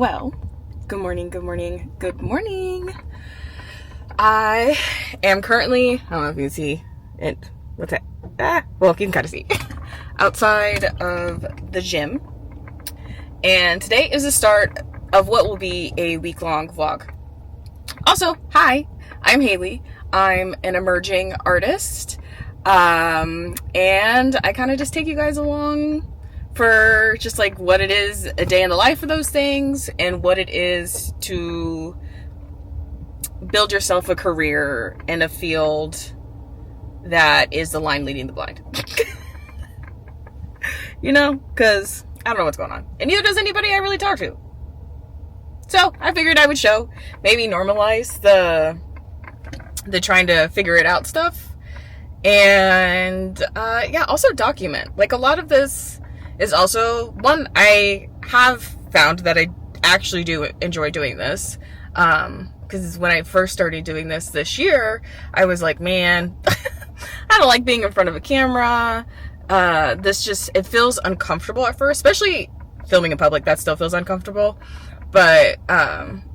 Well, good morning, good morning, good morning. I am currently, I don't know if you can see it, what's that? Well, you can kind of see, outside of the gym. And today is the start of what will be a week-long vlog. Also, hi, I'm Hailey. I'm an emerging artist. And I kind of just take you guys along for just like what it is a day in the life of those things and what it is to build yourself a career in a field that is the line leading the blind. You know, because I don't know what's going on, and neither does anybody I really talk to. So I figured I would show, maybe normalize the trying to figure it out stuff, and yeah, also document. Like, a lot of this is also one, I have found that I actually do enjoy doing this, because when I first started doing this year, I was like, man, I don't like being in front of a camera. It feels uncomfortable at first, especially filming in public. That still feels uncomfortable. But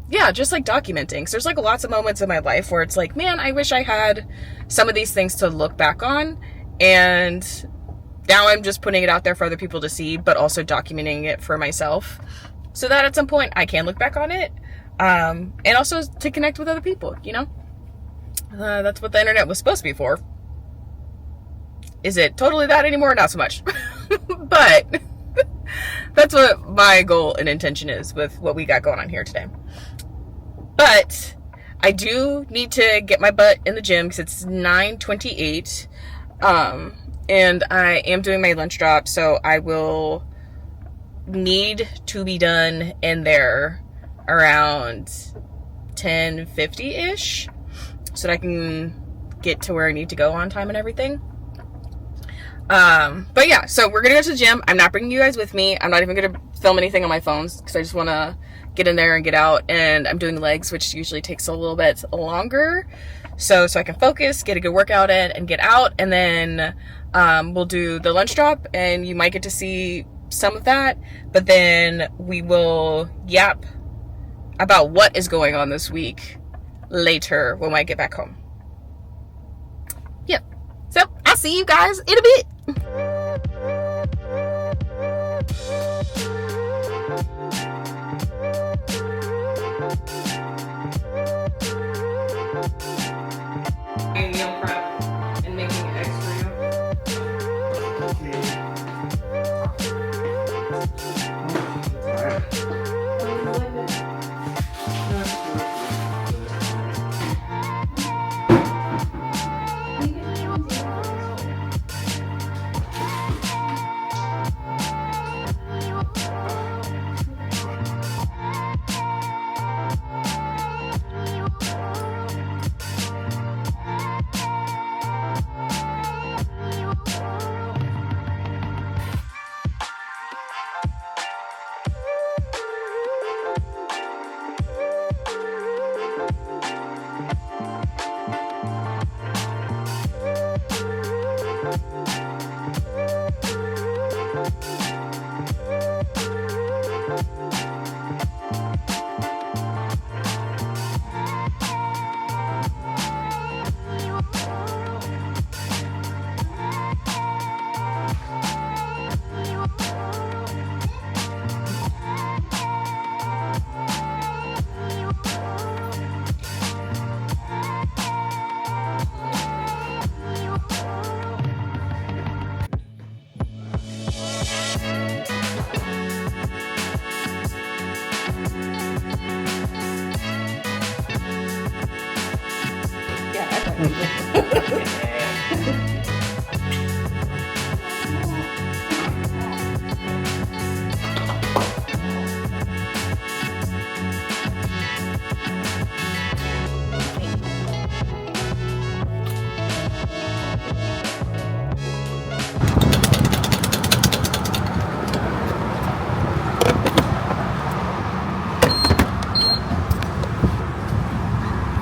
yeah, just like documenting. So there's like lots of moments in my life where it's like, man, I wish I had some of these things to look back on. And now I'm just putting it out there for other people to see, but also documenting it for myself, so that at some point I can look back on it. And also to connect with other people, you know? That's what the internet was supposed to be for. Is it totally that anymore? Not so much. But that's what my goal and intention is with what we got going on here today. But I do need to get my butt in the gym because it's 9:28. And I am doing my lunch drop, so I will need to be done in there around 10:50-ish, so that I can get to where I need to go on time and everything. But yeah, so we're gonna go to the gym. I'm not bringing you guys with me. I'm not even gonna film anything on my phones because I just want to get in there and get out. And I'm doing legs, which usually takes a little bit longer, so I can focus, get a good workout in, and get out. And then we'll do the lunch drop, and you might get to see some of that. But then we will yap about what is going on this week later when I get back home. Yep. So I'll see you guys in a bit. Meal prep and making eggs for you.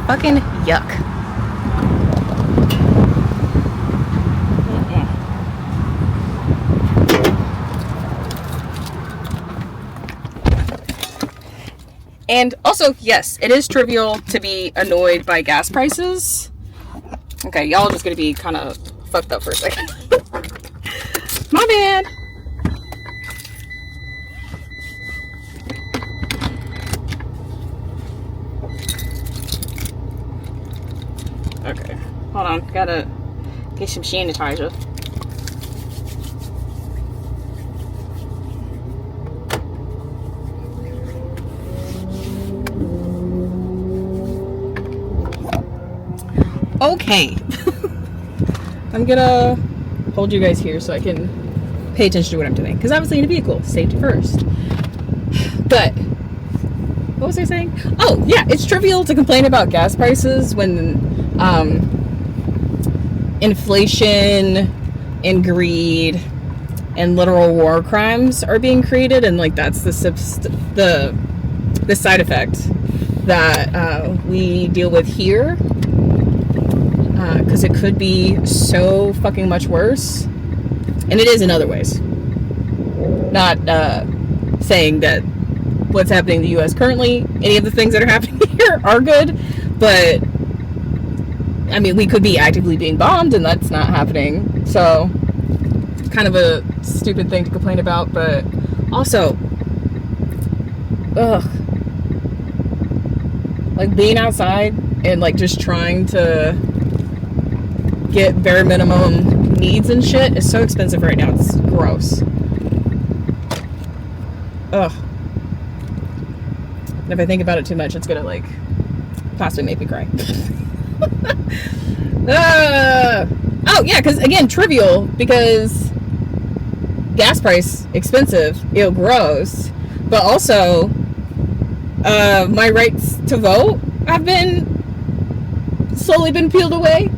Fucking yuck. And also, yes, it is trivial to be annoyed by gas prices. Okay, y'all are just gonna be kind of fucked up for a second. My bad. Okay, hold on. Gotta get some sanitizer. Okay. I'm gonna hold you guys here so I can pay attention to what I'm doing. Because obviously in a vehicle, safety first. But what was I saying? Oh, yeah, it's trivial to complain about gas prices when inflation and greed and literal war crimes are being created, and like that's the side effect that we deal with here, because it could be so fucking much worse, and it is in other ways. Not saying that what's happening in the U.S. currently, any of the things that are happening here are good, but I mean, we could be actively being bombed and that's not happening. So, kind of a stupid thing to complain about, but also, ugh. Like being outside and like just trying to get bare minimum needs and shit is so expensive right now. It's gross. Ugh. And if I think about it too much, it's gonna like possibly make me cry. Oh yeah, because again, trivial, because gas price expensive, ew, gross, but also my rights to vote have been slowly been peeled away.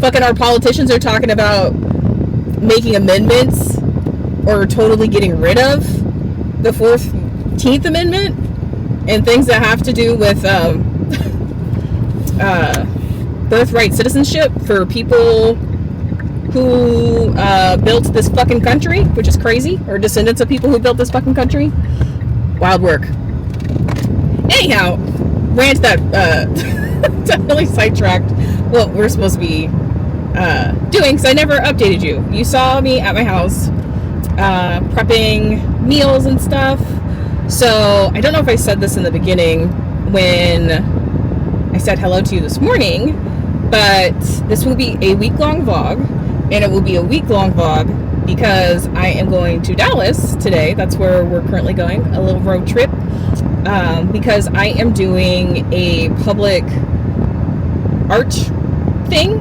Fucking our politicians are talking about making amendments or totally getting rid of the 14th Amendment and things that have to do with birthright citizenship for people who built this fucking country, which is crazy, or descendants of people who built this fucking country. Wild work. Anyhow, rant that definitely sidetracked what we're supposed to be doing, because I never updated you. You saw me at my house prepping meals and stuff. So I don't know if I said this in the beginning when I said hello to you this morning, but this will be a week-long vlog, and it will be a week-long vlog because I am going to Dallas today. That's where we're currently going, a little road trip, because I am doing a public art thing.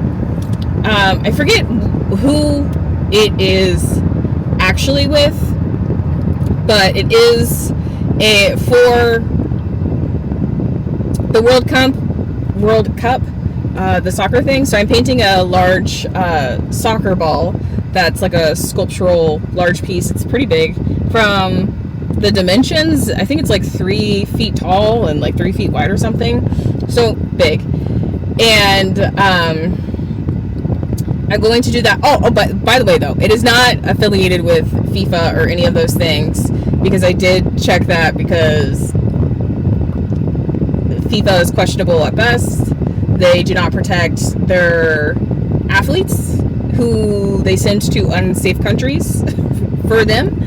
I forget who it is actually with, but it is for the World Cup, the soccer thing. So I'm painting a large soccer ball that's like a sculptural large piece. It's pretty big. From the dimensions, I think it's like 3 feet tall and like 3 feet wide or something. So big. And I'm going to do that. Oh, but by the way, though, it is not affiliated with FIFA or any of those things, because I did check that, because FIFA is questionable at best. They do not protect their athletes who they send to unsafe countries for them.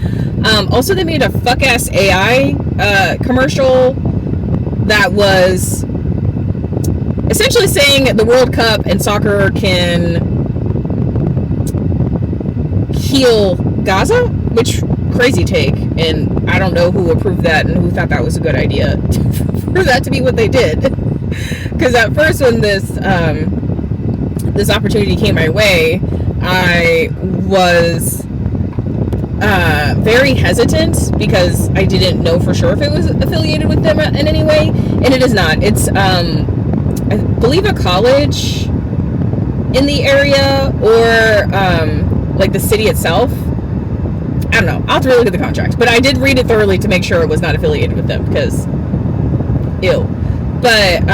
Also, they made a fuck-ass AI commercial that was essentially saying the World Cup and soccer can heal Gaza, which crazy take, and I don't know who approved that and who thought that was a good idea for that to be what they did. Because at first, when this opportunity came my way, I was very hesitant because I didn't know for sure if it was affiliated with them in any way, and it is not. It's I believe a college in the area, or like the city itself. I don't know. I'll have to really look at the contract, but I did read it thoroughly to make sure it was not affiliated with them, because ew. But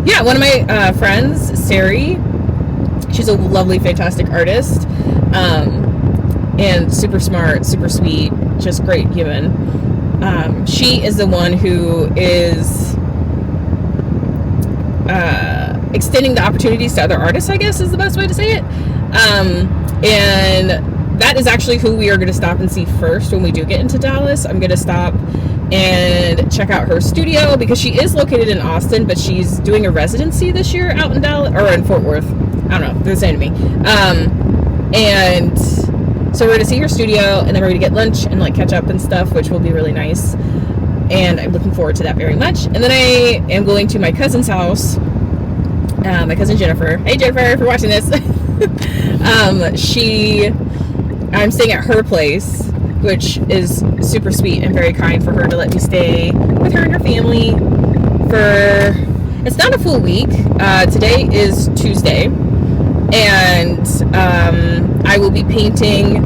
yeah, one of my friends, Sari, she's a lovely, fantastic artist, and super smart, super sweet, just great human. She is the one who is extending the opportunities to other artists, I guess is the best way to say it. And that is actually who we are going to stop and see first when we do get into Dallas. I'm going to stop and check out her studio because she is located in Austin, but she's doing a residency this year out in Dallas, or in Fort Worth. I don't know, they're saying to me. And so we're going to see her studio, and then we're going to get lunch and like catch up and stuff, which will be really nice. And I'm looking forward to that very much. And then I am going to my cousin's house, my cousin Jennifer. Hey Jennifer, if you're watching this. I'm staying at her place, which is super sweet and very kind for her to let me stay with her and her family for, it's not a full week. Today is Tuesday, and I will be painting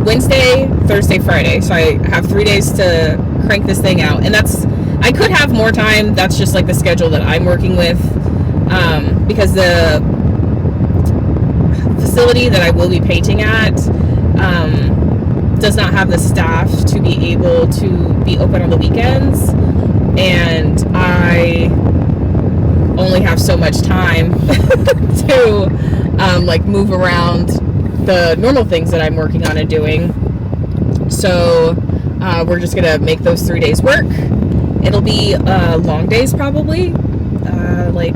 Wednesday, Thursday, Friday. So I have 3 days to crank this thing out, and I could have more time. That's just like the schedule that I'm working with, because the facility that I will be painting at does not have the staff to be able to be open on the weekends, and I only have so much time to like move around the normal things that I'm working on and doing. So we're just gonna make those 3 days work. It'll be long days probably, like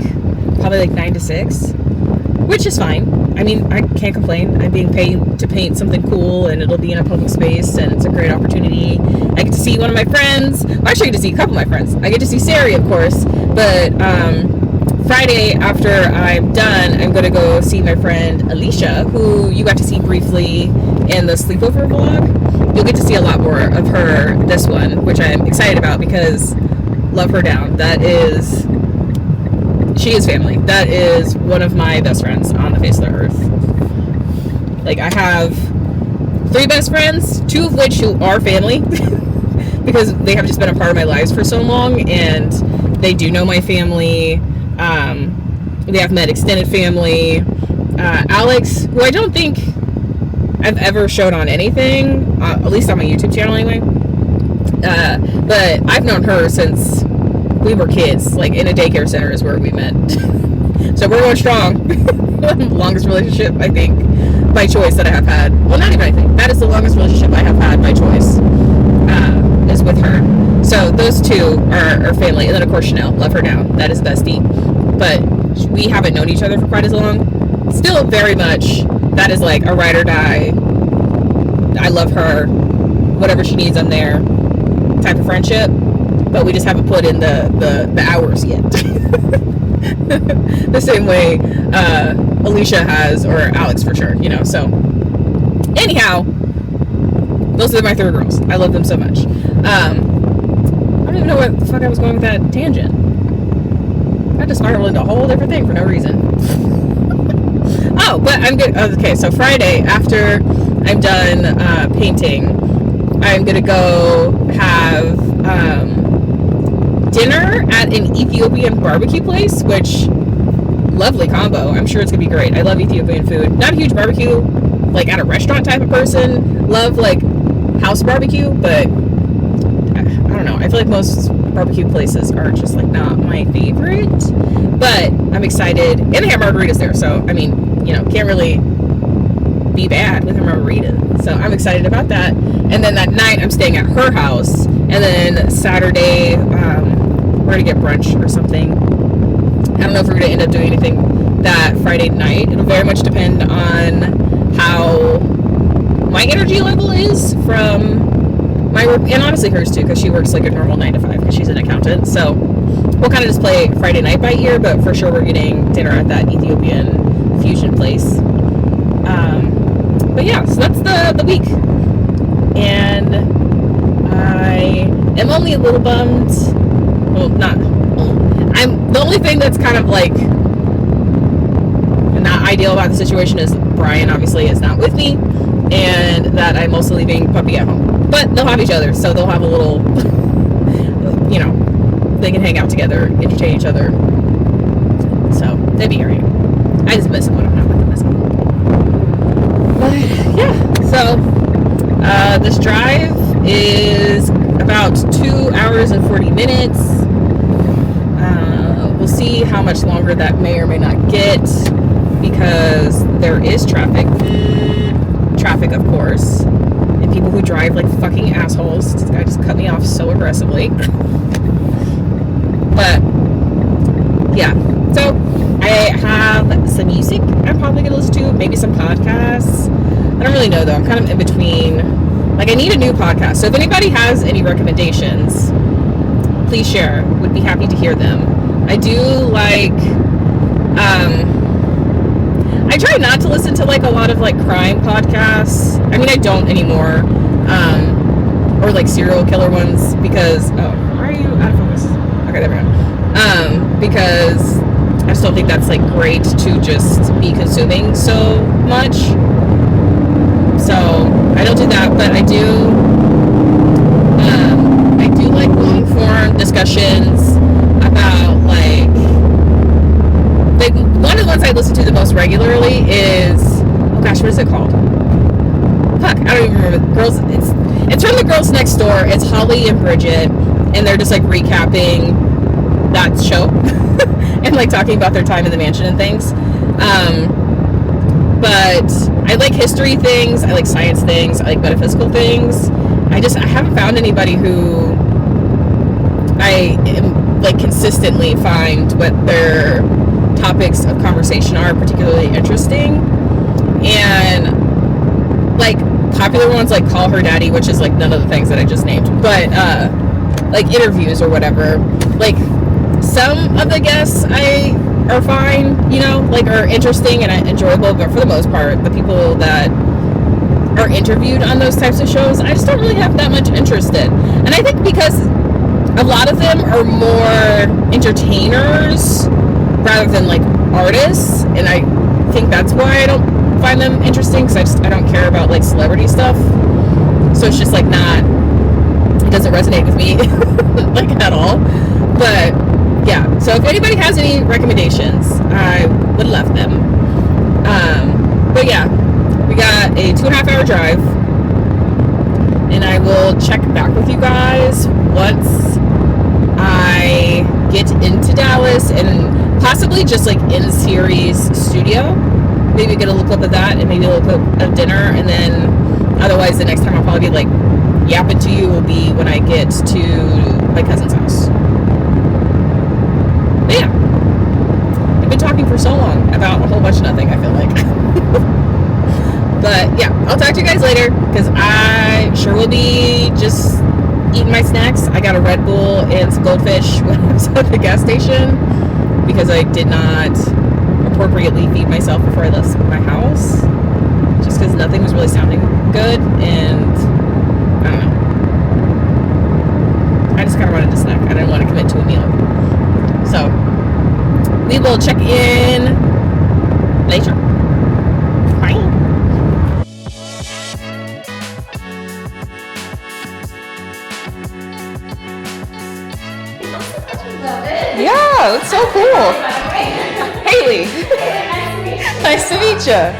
9 to 6, which is fine. I mean, I can't complain. I'm being paid to paint something cool, and it'll be in a public space, and it's a great opportunity. I get to see one of my friends. Well, actually, I get to see a couple of my friends. I get to see Sari, of course, but Friday, after I'm done, I'm going to go see my friend Alicia, who you got to see briefly in the sleepover vlog. You'll get to see a lot more of her this one, which I'm excited about because love her down. She is family. That is one of my best friends on the face of the earth. Like, I have 3 best friends, 2 of which who are family because they have just been a part of my lives for so long, and they do know my family. They have met extended family. Alex, who I don't think I've ever showed on anything, at least on my YouTube channel anyway, but I've known her since we were kids. Like, in a daycare center is where we met. So we're going strong. Longest relationship, I think, by choice that I have had. Well, not even I think. That is the longest relationship I have had by choice, is with her. So those 2 are family. And then, of course, Chanel. Love her down. That is bestie. But we haven't known each other for quite as long. Still very much, that is like a ride or die. I love her. Whatever she needs, I'm there type of friendship. But we just haven't put in the hours yet. The same way Alicia has, or Alex for sure, you know. So anyhow, those are my 3 girls. I love them so much. I don't even know where the fuck I was going with that tangent. I had to spiral into a whole different thing for no reason. Oh, but I'm good. Okay, so Friday, after I'm done painting, I'm gonna go have dinner at an Ethiopian barbecue place, which, lovely combo. I'm sure it's gonna be great. I love Ethiopian food. Not a huge barbecue, like at a restaurant type of person. Love like house barbecue, but I don't know. I feel like most barbecue places are just like not my favorite, but I'm excited. And they have margaritas there, so I mean, you know, can't really be bad with a margarita. So I'm excited about that. And then that night I'm staying at her house, and then Saturday we're gonna get brunch or something. I don't know if we're gonna end up doing anything that Friday night. It'll very much depend on how my energy level is from my work, and honestly hers too, because she works like a normal 9 to 5 because she's an accountant. So we'll kind of just play Friday night by ear, but for sure we're getting dinner at that Ethiopian fusion place. But yeah, so that's the week, and I am only a little bummed. Well, I'm the only thing that's kind of like not ideal about the situation is Brian obviously is not with me, and that I'm also leaving Puppy at home. But they'll have each other, so they'll have a little, you know, they can hang out together, entertain each other. So they'd be alright. I just miss them when I'm not with them as well. But yeah, so this drive is about 2 hours and 40 minutes. We'll see how much longer that may or may not get, because there is traffic, of course, and people who drive like fucking assholes. This guy just cut me off so aggressively. But yeah, so I have some music I'm probably gonna listen to, maybe some podcasts. I don't really know though. I'm kind of in between. Like, I need a new podcast. So if anybody has any recommendations, please share. Would be happy to hear them. I do like, I try not to listen to like a lot of like crime podcasts. I mean, I don't anymore. Or like serial killer ones, because, oh, why are you out of focus? Okay, there we go. Because I just don't think that's like great to just be consuming so much. So I don't do that, but I do like long form discussions about like one of the ones I listen to the most regularly is, oh gosh, what is it called? Fuck, I don't even remember. It's from the Girls Next Door. It's Holly and Bridget, and they're just like recapping that show and like talking about their time in the mansion and things. But I like history things, I like science things, I like metaphysical things. I haven't found anybody who I like consistently find what their topics of conversation are particularly interesting. And like popular ones like Call Her Daddy, which is like none of the things that I just named, but like interviews or whatever. Like some of the guests are fine, you know, like are interesting and enjoyable, but for the most part, the people that are interviewed on those types of shows, I just don't really have that much interest in. And I think because a lot of them are more entertainers rather than like artists, and I think that's why I don't find them interesting, because I don't care about like celebrity stuff. So it's just like it doesn't resonate with me like at all. But yeah, so if anybody has any recommendations, I would love them. But yeah, we got a 2.5 hour drive, and I will check back with you guys once I get into Dallas, and possibly just like in series studio. Maybe get a little clip of that, and maybe a little clip of dinner, and then otherwise the next time I'll probably be like yapping to you will be when I get to my cousin's house. But yeah, I've been talking for so long about a whole bunch of nothing, I feel like. But yeah, I'll talk to you guys later, because I sure will be just eating my snacks. I got a Red Bull and some Goldfish when I was at the gas station, because I did not appropriately feed myself before I left my house, just because nothing was really sounding good, and I don't know. I just kind of wanted a snack. I didn't want to commit to a meal. So we will check in later. Bye. Yeah, that's so cool. Hailey. Nice to meet you.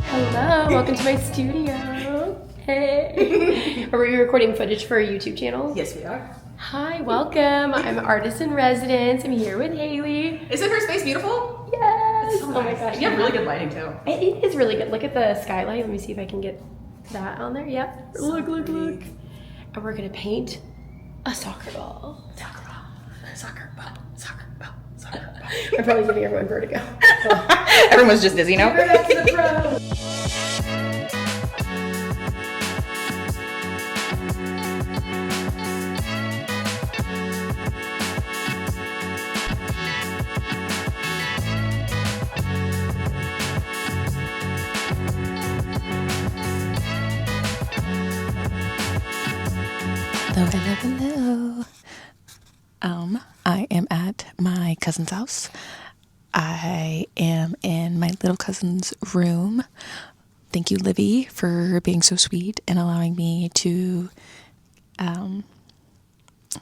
Hello, welcome to my studio. Hey. Are we recording footage for a YouTube channel? Yes, we are. Hi, welcome. I'm artist in residence. I'm here with Hailey. Isn't her space beautiful? Yes. So nice. Oh my gosh. You have really good lighting too. It is really good. Look at the skylight. Let me see if I can get that on there. Yep. So look. pretty. And we're gonna paint a soccer ball. Soccer ball. Soccer ball. Soccer ball. Soccer ball. I'm probably giving everyone vertigo. Everyone's just dizzy now. We're back to the pro. Hello. my cousin's house. I am in my little cousin's room. Thank you, Livy, for being so sweet and allowing me to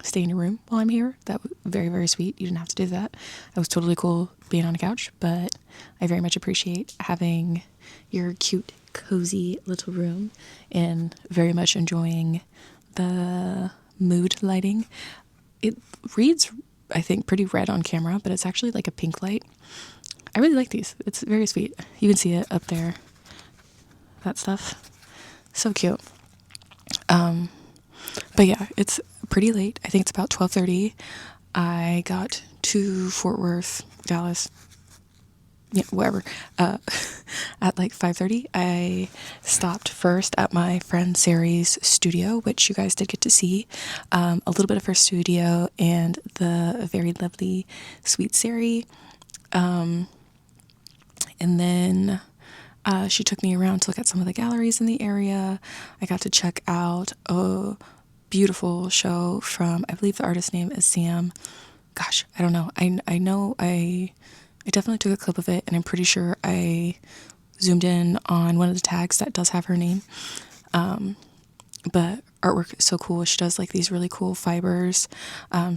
stay in your room while I'm here. That was very, very sweet. You didn't have to do that. That was totally cool being on a couch, but I very much appreciate having your cute, cozy little room and very much enjoying the mood lighting. It reads, I think, pretty red on camera, but it's actually like a pink light. I really like these. It's very sweet. You can see it up there. That stuff. So cute. But yeah, it's pretty late. I think it's about 12:30. I got to Fort Worth, Dallas, yeah, whatever, at like 5:30. I stopped first at my friend Sari's studio, which you guys did get to see, a little bit of her studio and the very lovely, sweet Sari. And then she took me around to look at some of the galleries in the area. I got to check out a beautiful show from, I believe the artist's name is Sam. Gosh, I don't know. I know I definitely took a clip of it, and I'm pretty sure I zoomed in on one of the tags that does have her name. But artwork is so cool. She does like these really cool fibers.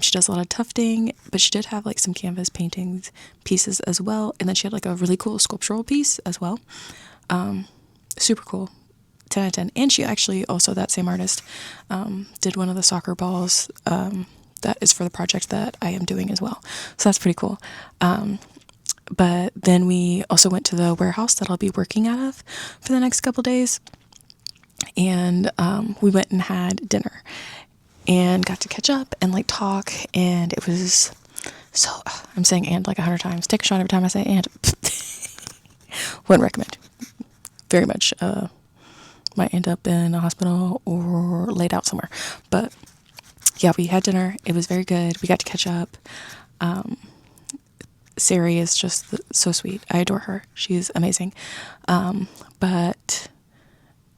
She does a lot of tufting, but she did have like some canvas paintings pieces as well. And then she had like a really cool sculptural piece as well. Super cool. 10 out of 10. And she actually also, that same artist, did one of the soccer balls that is for the project that I am doing as well. So that's pretty cool. But then we also went to the warehouse that I'll be working out of for the next couple days. And we went and had dinner and got to catch up and like talk. And it was so, I'm saying and like 100 times. Take a shot every time I say and. Wouldn't recommend. Very much might end up in a hospital or laid out somewhere. But yeah, we had dinner. It was very good. We got to catch up. Sari is just so sweet. I adore her. She's amazing. But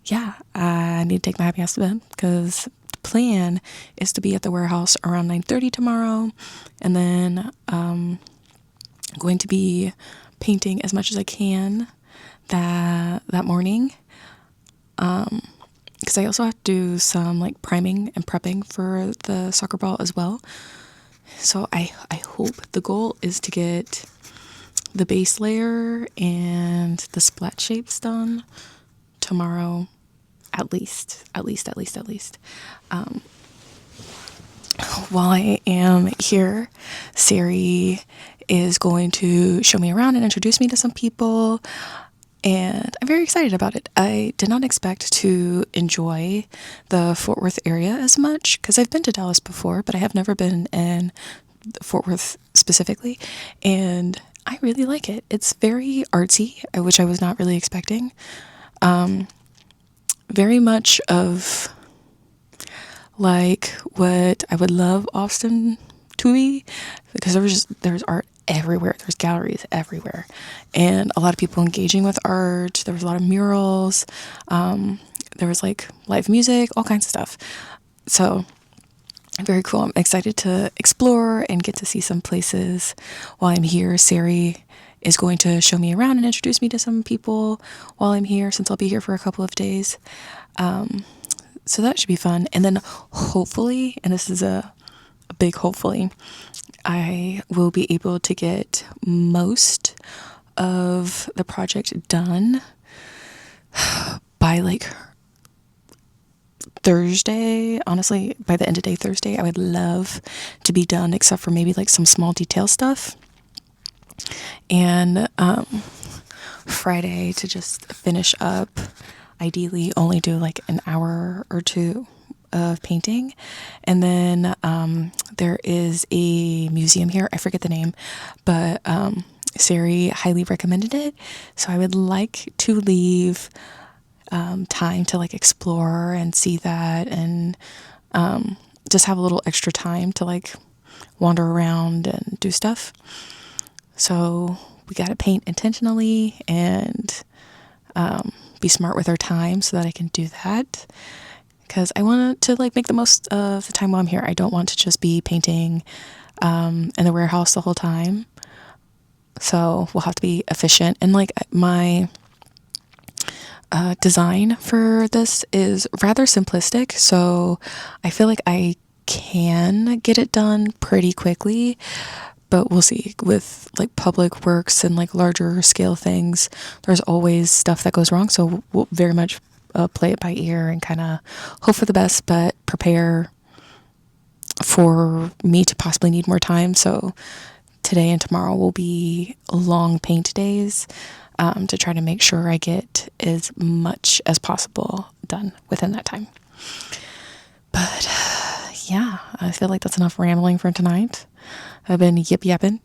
yeah, I need to take my happy ass to bed because the plan is to be at the warehouse around 9:30 tomorrow. And then I'm going to be painting as much as I can that morning. Because I also have to do some like priming and prepping for the soccer ball as well. So I hope the goal is to get the base layer and the splat shapes done tomorrow, at least. While I am here, Sari is going to show me around and introduce me to some people. And I'm very excited about it. I did not expect to enjoy the Fort Worth area as much because I've been to Dallas before, but I have never been in Fort Worth specifically. And I really like it. It's very artsy, which I was not really expecting. Very much of like what I would love Austin to be, because there's art everywhere. There's galleries everywhere and a lot of people engaging with art. There was a lot of murals. There was like live music, all kinds of stuff. So very cool. I'm excited to explore and get to see some places while I'm here. Sari is going to show me around and introduce me to some people while I'm here, since I'll be here for a couple of days. So that should be fun. And then hopefully, and this is a big hopefully, I will be able to get most of the project done by like Thursday. Honestly, by the end of day Thursday, I would love to be done, except for maybe like some small detail stuff. And Friday to just finish up, ideally only do like an hour or two of painting. And then there is a museum here, I forget the name, but Sari highly recommended it, so I would like to leave time to like explore and see that, and just have a little extra time to like wander around and do stuff. So we got to paint intentionally and be smart with our time so that I can do that, because I want to like make the most of the time while I'm here. I don't want to just be painting in the warehouse the whole time. So we'll have to be efficient. And like my design for this is rather simplistic, so I feel like I can get it done pretty quickly, but we'll see. With like public works and like larger scale things, there's always stuff that goes wrong, so we'll very much play it by ear and kind of hope for the best, but prepare for me to possibly need more time. So today and tomorrow will be long paint days, to try to make sure I get as much as possible done within that time. But yeah, I feel like that's enough rambling for tonight. I've been yapping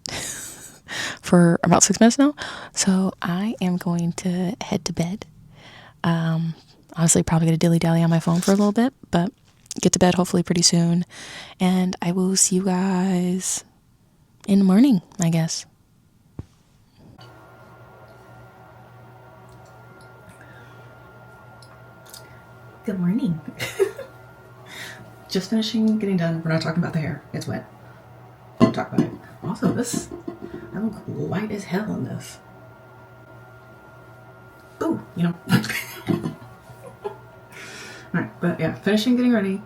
for about 6 minutes now, so I am going to head to bed. Honestly, probably gonna dilly-dally on my phone for a little bit, but get to bed hopefully pretty soon, and I will see you guys in the morning, I guess. Good morning. Just finishing getting done. We're not talking about the hair. It's wet. Don't talk about it. Also, I look white as hell in this. Ooh, you know. Alright, but yeah, finishing getting ready.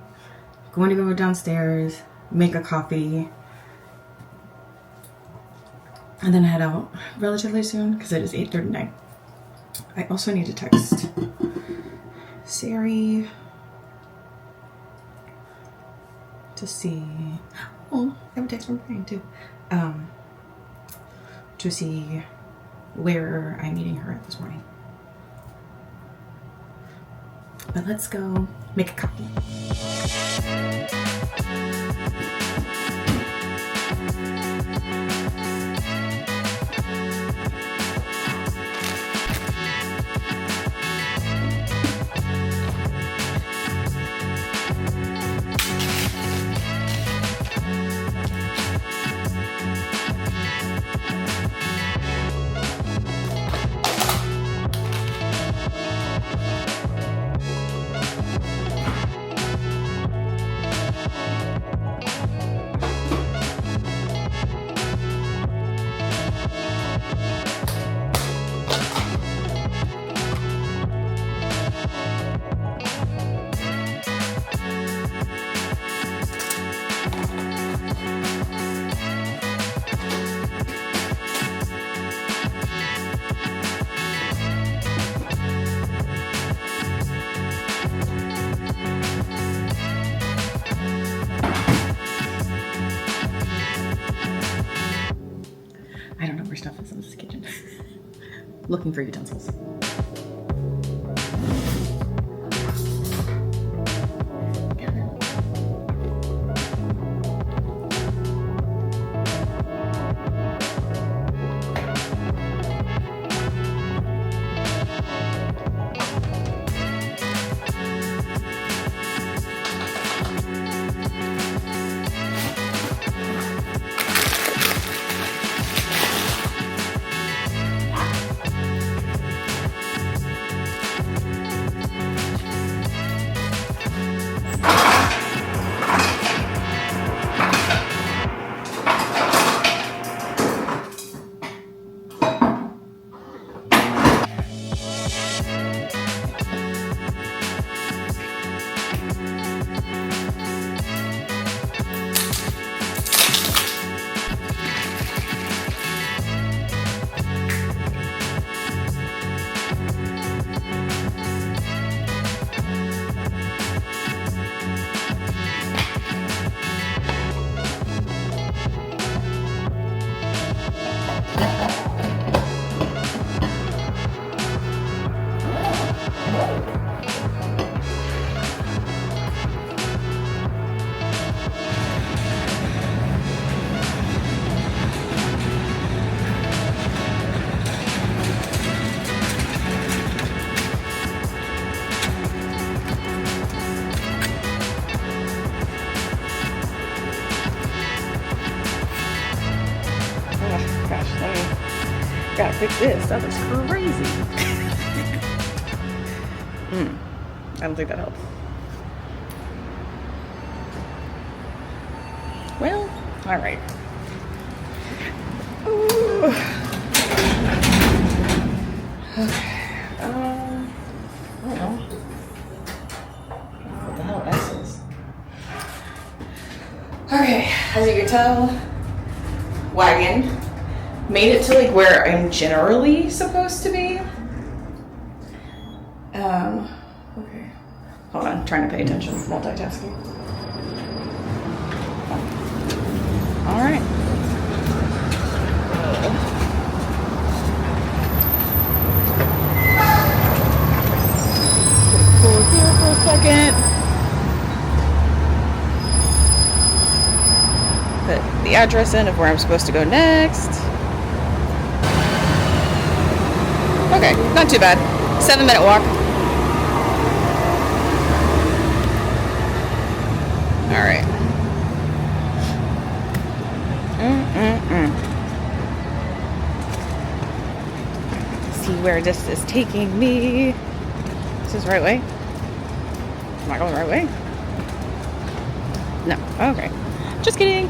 Going to go downstairs, make a coffee, and then head out relatively soon because it is 8:39. I also need to text Sari to see. Oh, I have a text from Brian too. To see where I'm meeting her at this morning. But let's go make a coffee. I don't know where stuff is in this kitchen. Looking for utensils. Gotta fix this. That was crazy. I don't think that helps. Well, All right. Ooh. Okay. I don't know. What the hell S is? Okay, as you can tell, wagon made it to like where I'm generally supposed to be. Okay. Hold on, trying to pay attention, multitasking. All right. Hold here for a second. Put the address in of where I'm supposed to go next. Okay, not too bad. 7-minute walk. All right. See where this is taking me. Is this the right way? Am I going the right way? No. Okay. Just kidding.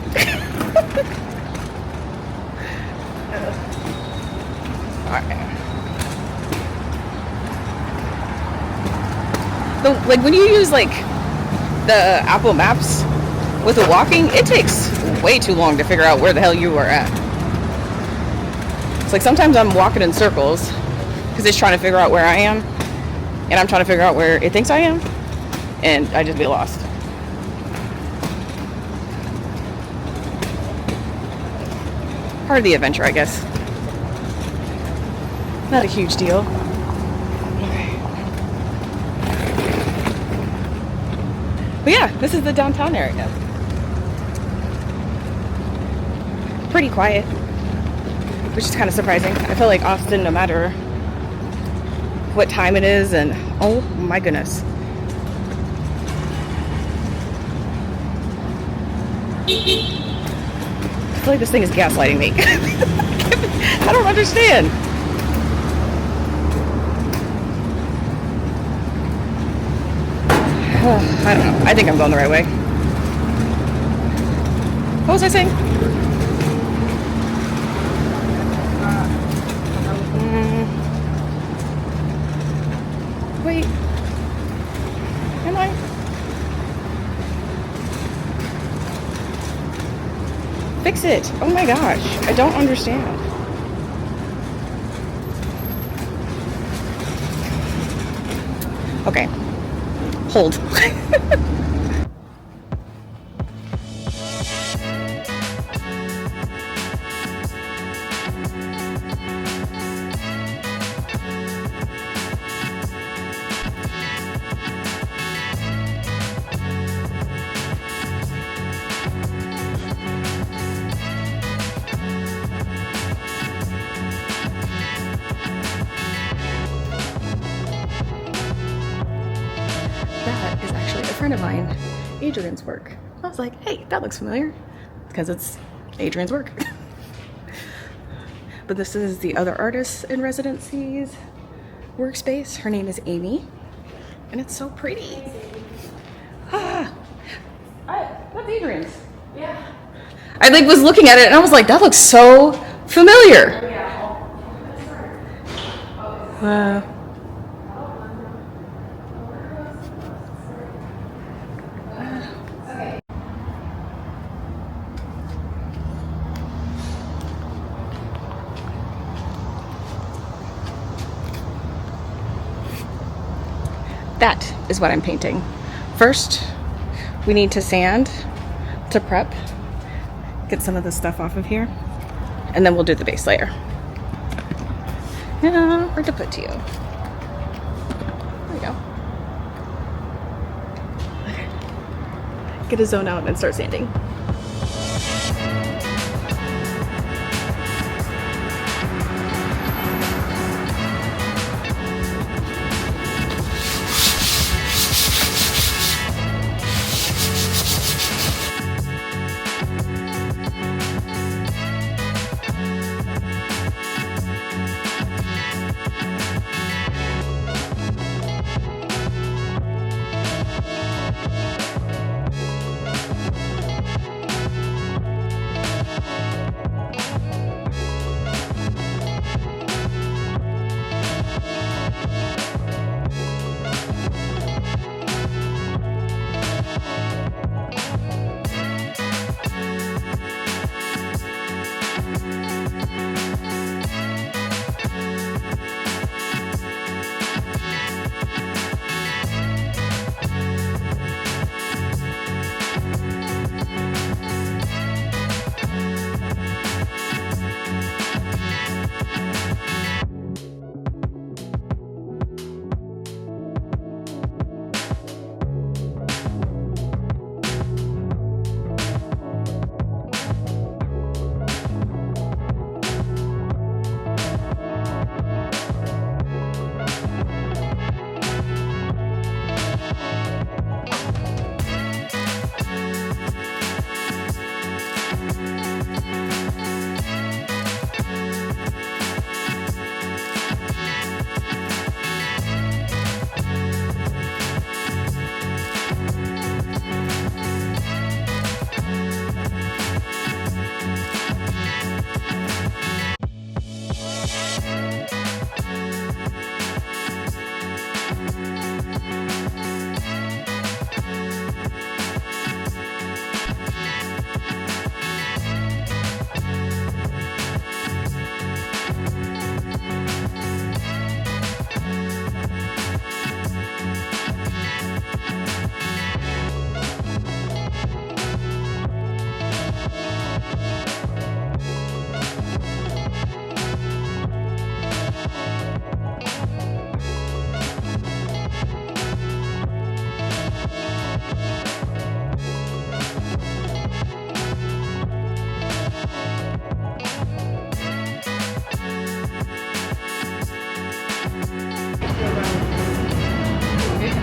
Alright. Like when you use like the Apple Maps with the walking, it takes way too long to figure out where the hell you are at. It's like sometimes I'm walking in circles because it's trying to figure out where I am, and I'm trying to figure out where it thinks I am, and I just get lost. Part of the adventure, I guess. Not a huge deal. Okay. But yeah, this is the downtown area. Pretty quiet, which is kind of surprising. I feel like Austin, no matter what time it is, and oh my goodness. I feel like this thing is gaslighting me. I don't understand. I don't know. I think I'm going the right way. What was I saying? Wait. Am I? Fix it. Oh my gosh. I don't understand. Okay. Hold. That is actually a friend of mine, Adrian's work. I was like, hey, that looks familiar, because it's Adrian's work. But this is the other artist in residency's workspace. Her name is Amy, and it's so pretty. That's Adrian's. Yeah. I like was looking at it and I was like, that looks so familiar. That is what I'm painting. First, we need to sand to prep, get some of the stuff off of here, and then we'll do the base layer. Where to put to you? There we go. Okay. Get a zone out and start sanding.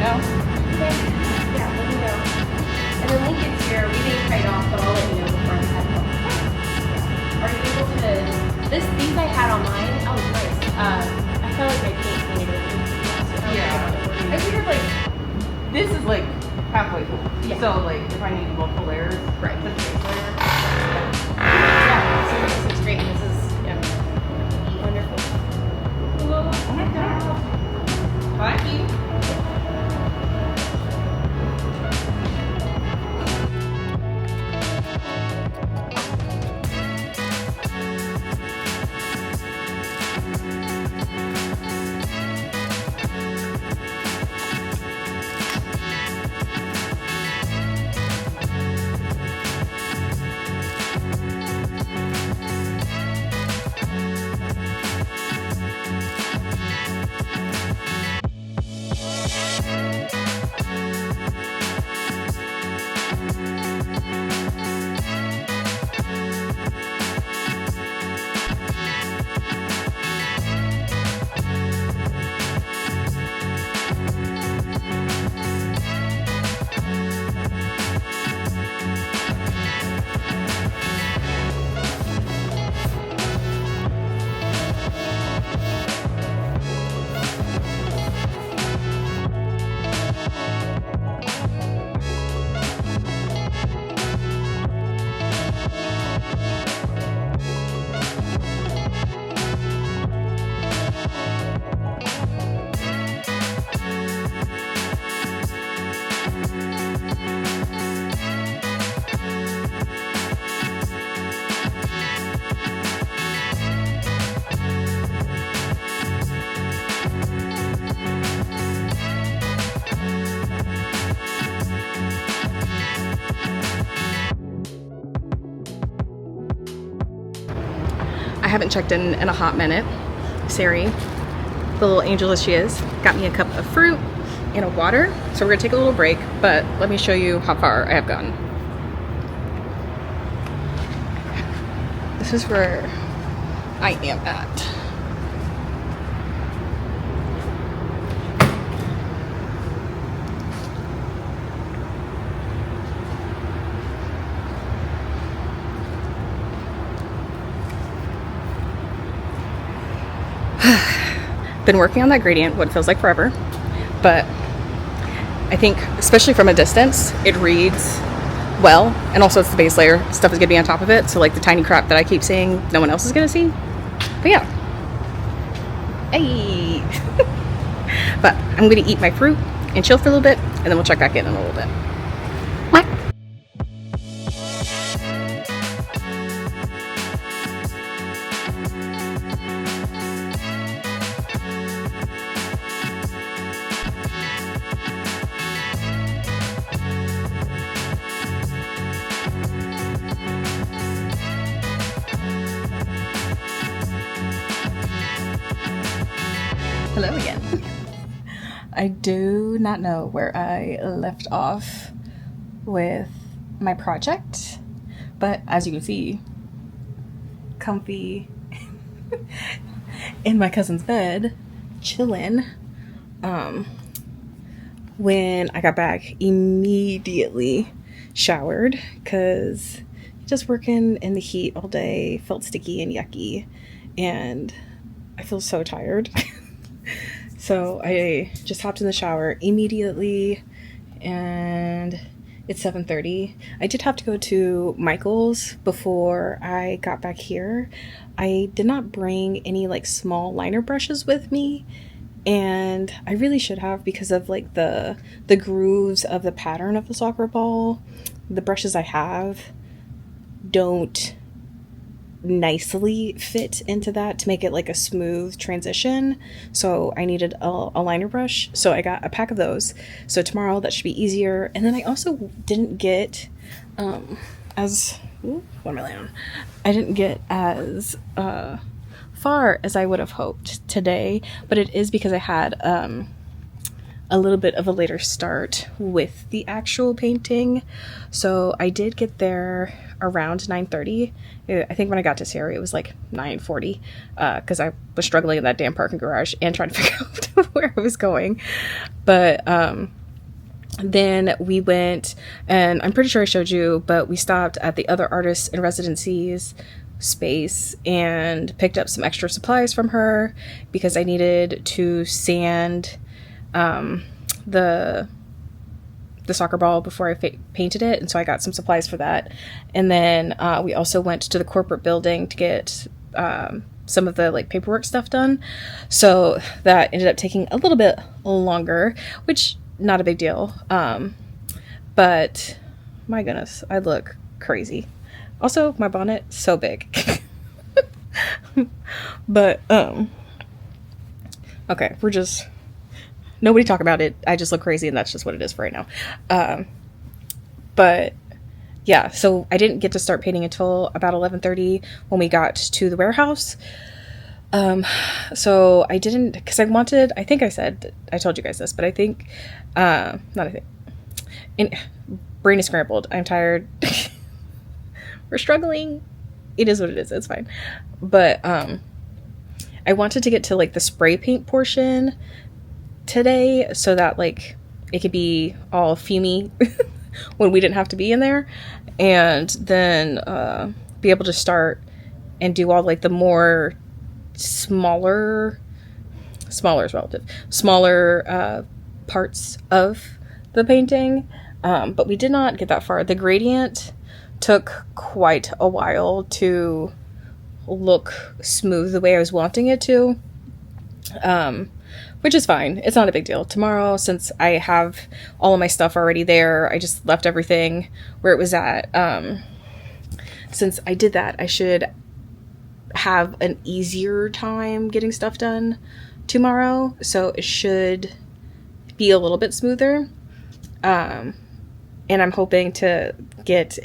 know. Okay. Yeah, let me know. And then Lincoln's here. We may trade off, but I'll let you know before I head home. Are you able to? These I had on mine. Oh, nice. I felt like my paint cleaner. Yeah. I figured like this is like halfway full. Yeah. So like if I need multiple layers, Right. the base layer. Yeah. So this looks great. This is wonderful. Oh my god. Thank you. I haven't checked in a hot minute. Sari, the little angel that she is, got me a cup of fruit and a water. So we're gonna take a little break, but let me show you how far I have gotten. This is where I am at. Been working on that gradient, what feels like forever, but I think, especially from a distance, it reads well, and also it's the base layer, stuff is gonna be on top of it, so like the tiny crap that I keep seeing, no one else is gonna see, but yeah. Hey! But I'm gonna eat my fruit and chill for a little bit, and then we'll check back in a little bit. What? Hello again. I do not know where I left off with my project, but as you can see, comfy in my cousin's bed, chilling. When I got back, immediately showered because just working in the heat all day felt sticky and yucky, and I feel so tired. So I just hopped in the shower immediately, and it's 7:30. I did have to go to Michael's before I got back here. I did not bring any like small liner brushes with me, and I really should have, because of like the grooves of the pattern of the soccer ball. The brushes I have don't nicely fit into that to make it like a smooth transition, so I needed a liner brush, so I got a pack of those, so tomorrow that should be easier. And then I also didn't get what am I laying on? I didn't get as far as I would have hoped today, but it is because I had a a little bit of a later start with the actual painting. So I did get there around 9:30. I think when I got to Sierra, it was like 9:40, because I was struggling in that damn parking garage and trying to figure out where I was going. But then we went, and I'm pretty sure I showed you, but we stopped at the other artists in residency's space and picked up some extra supplies from her because I needed to sand the soccer ball before I painted it, and so I got some supplies for that. And then we also went to the corporate building to get some of the like paperwork stuff done, so that ended up taking a little bit longer, which not a big deal. But my goodness, I look crazy. Also, my bonnet so big. But okay, nobody talk about it. I just look crazy, and that's just what it is for right now. But yeah, so I didn't get to start painting until about 11:30 when we got to the warehouse. So I didn't, because I think I told you guys this, but I think, brain is scrambled. I'm tired. We're struggling. It is what it is. It's fine. But, I wanted to get to like the spray paint portion today so that like it could be all fumey when we didn't have to be in there, and then, be able to start and do all like the more smaller is relative, smaller parts of the painting. But we did not get that far. The gradient took quite a while to look smooth the way I was wanting it to, which is fine. It's not a big deal. Tomorrow, since I have all of my stuff already there, I just left everything where it was at. Since I did that, I should have an easier time getting stuff done tomorrow, so it should be a little bit smoother. And I'm hoping to get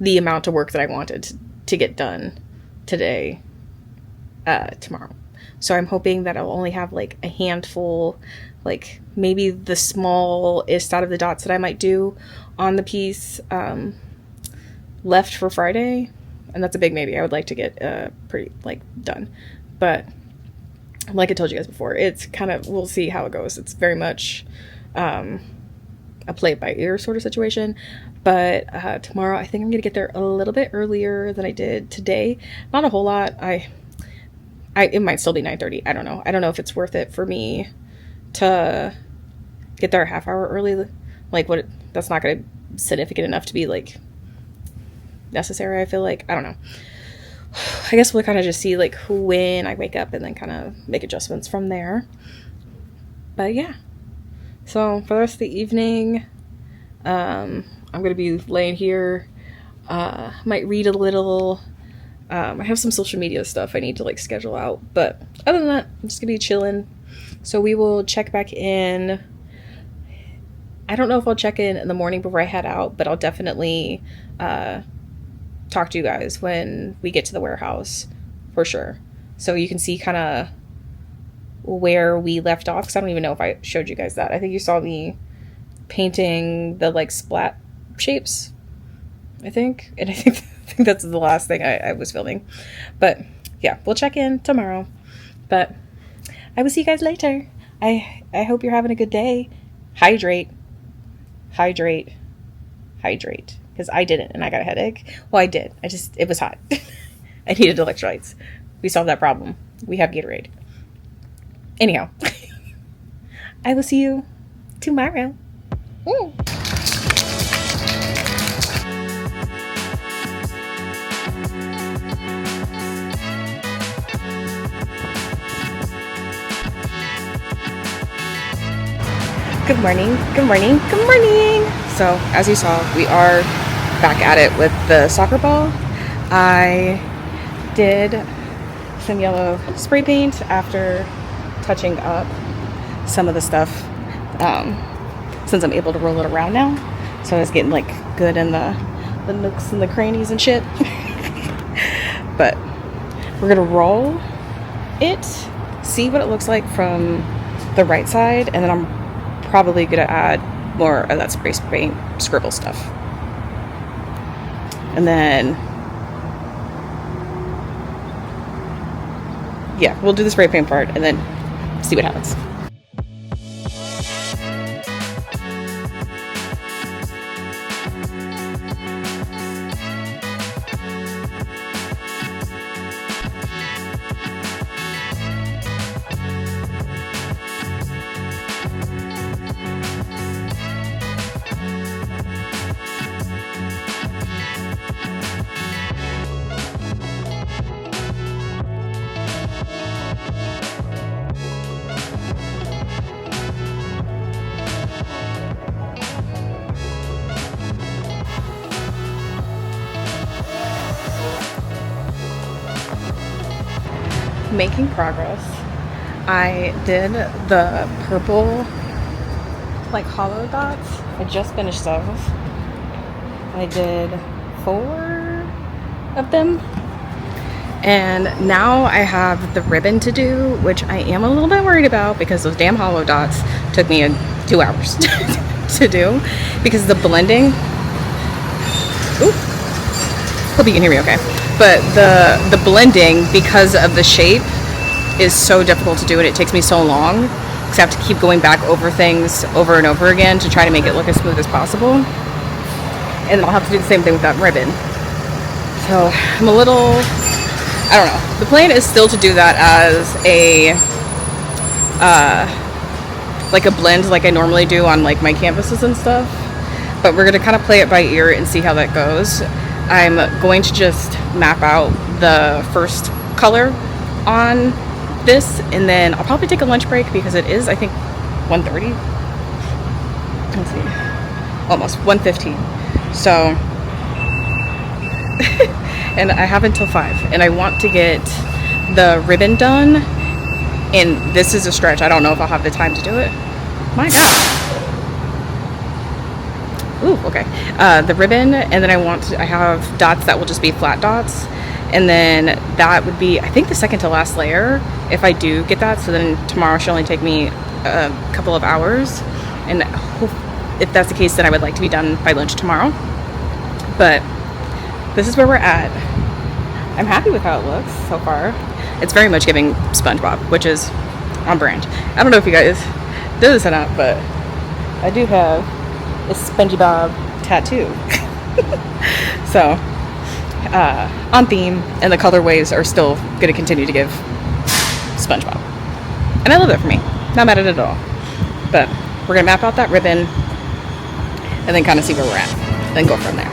the amount of work that I wanted to get done today, tomorrow. So I'm hoping that I'll only have like a handful, like maybe the smallest out of the dots that I might do on the piece, left for Friday. And that's a big maybe. I would like to get pretty like done, but like I told you guys before, it's kind of, we'll see how it goes. It's very much a play it by ear sort of situation. But tomorrow I think I'm gonna get there a little bit earlier than I did today. Not a whole lot. It might still be 9:30. I don't know. I don't know if it's worth it for me to get there a half hour early. Like that's not gonna significant enough to be like necessary, I feel like. I don't know. I guess we'll kind of just see like when I wake up and then kind of make adjustments from there. But yeah, so for the rest of the evening, I'm gonna be laying here, might read a little. I have some social media stuff I need to like schedule out, but other than that, I'm just gonna be chilling. So we will check back in. I don't know if I'll check in the morning before I head out, but I'll definitely talk to you guys when we get to the warehouse for sure, so you can see kind of where we left off, because I don't even know if I showed you guys that. I think you saw me painting the like splat shapes, I think, and I think that's the last thing I was filming. But yeah, we'll check in tomorrow, but I will see you guys later. I hope you're having a good day. Hydrate, because I didn't, and I got a headache. Well, I did. It was hot. I needed electrolytes. We solved that problem. We have Gatorade. Anyhow, I will see you tomorrow. Good morning. So, as you saw, we are back at it with the soccer ball. I did some yellow spray paint after touching up some of the stuff, since I'm able to roll it around now. So it's getting like good in the nooks and the crannies and shit. But we're gonna roll it, see what it looks like from the right side, and then I'm probably gonna add more of that spray paint scribble stuff. And then, yeah, we'll do the spray paint part and then see what happens. Making progress. I did the purple like hollow dots. I just finished those. I did 4 of them. And now I have the ribbon to do, which I am a little bit worried about because those damn hollow dots took me 2 hours to do because the blending. Ooh. Hope you can hear me okay. But the blending, because of the shape, is so difficult to do, and it takes me so long because I have to keep going back over things over and over again to try to make it look as smooth as possible. And I'll have to do the same thing with that ribbon. So I'm a little, I don't know. The plan is still to do that as a like a blend like I normally do on like my canvases and stuff. But we're gonna kind of play it by ear and see how that goes. I'm going to just map out the first color on this, and then I'll probably take a lunch break because it is, I think, 1:30. Let's see, almost 1:15. So, and I have until 5, and I want to get the ribbon done. And this is a stretch. I don't know if I'll have the time to do it. My God. Ooh, okay. The ribbon, and then I have dots that will just be flat dots, and then that would be, I think, the second to last layer if I do get that. So then tomorrow should only take me a couple of hours, and if that's the case, then I would like to be done by lunch tomorrow. But this is where we're at. I'm happy with how it looks so far. It's very much giving SpongeBob, which is on brand. I don't know if you guys do this or not, but I do have a SpongeBob tattoo. So, on theme, and the colorways are still going to continue to give SpongeBob. And I love that for me. Not mad at it at all. But we're going to map out that ribbon and then kind of see where we're at. Then go from there.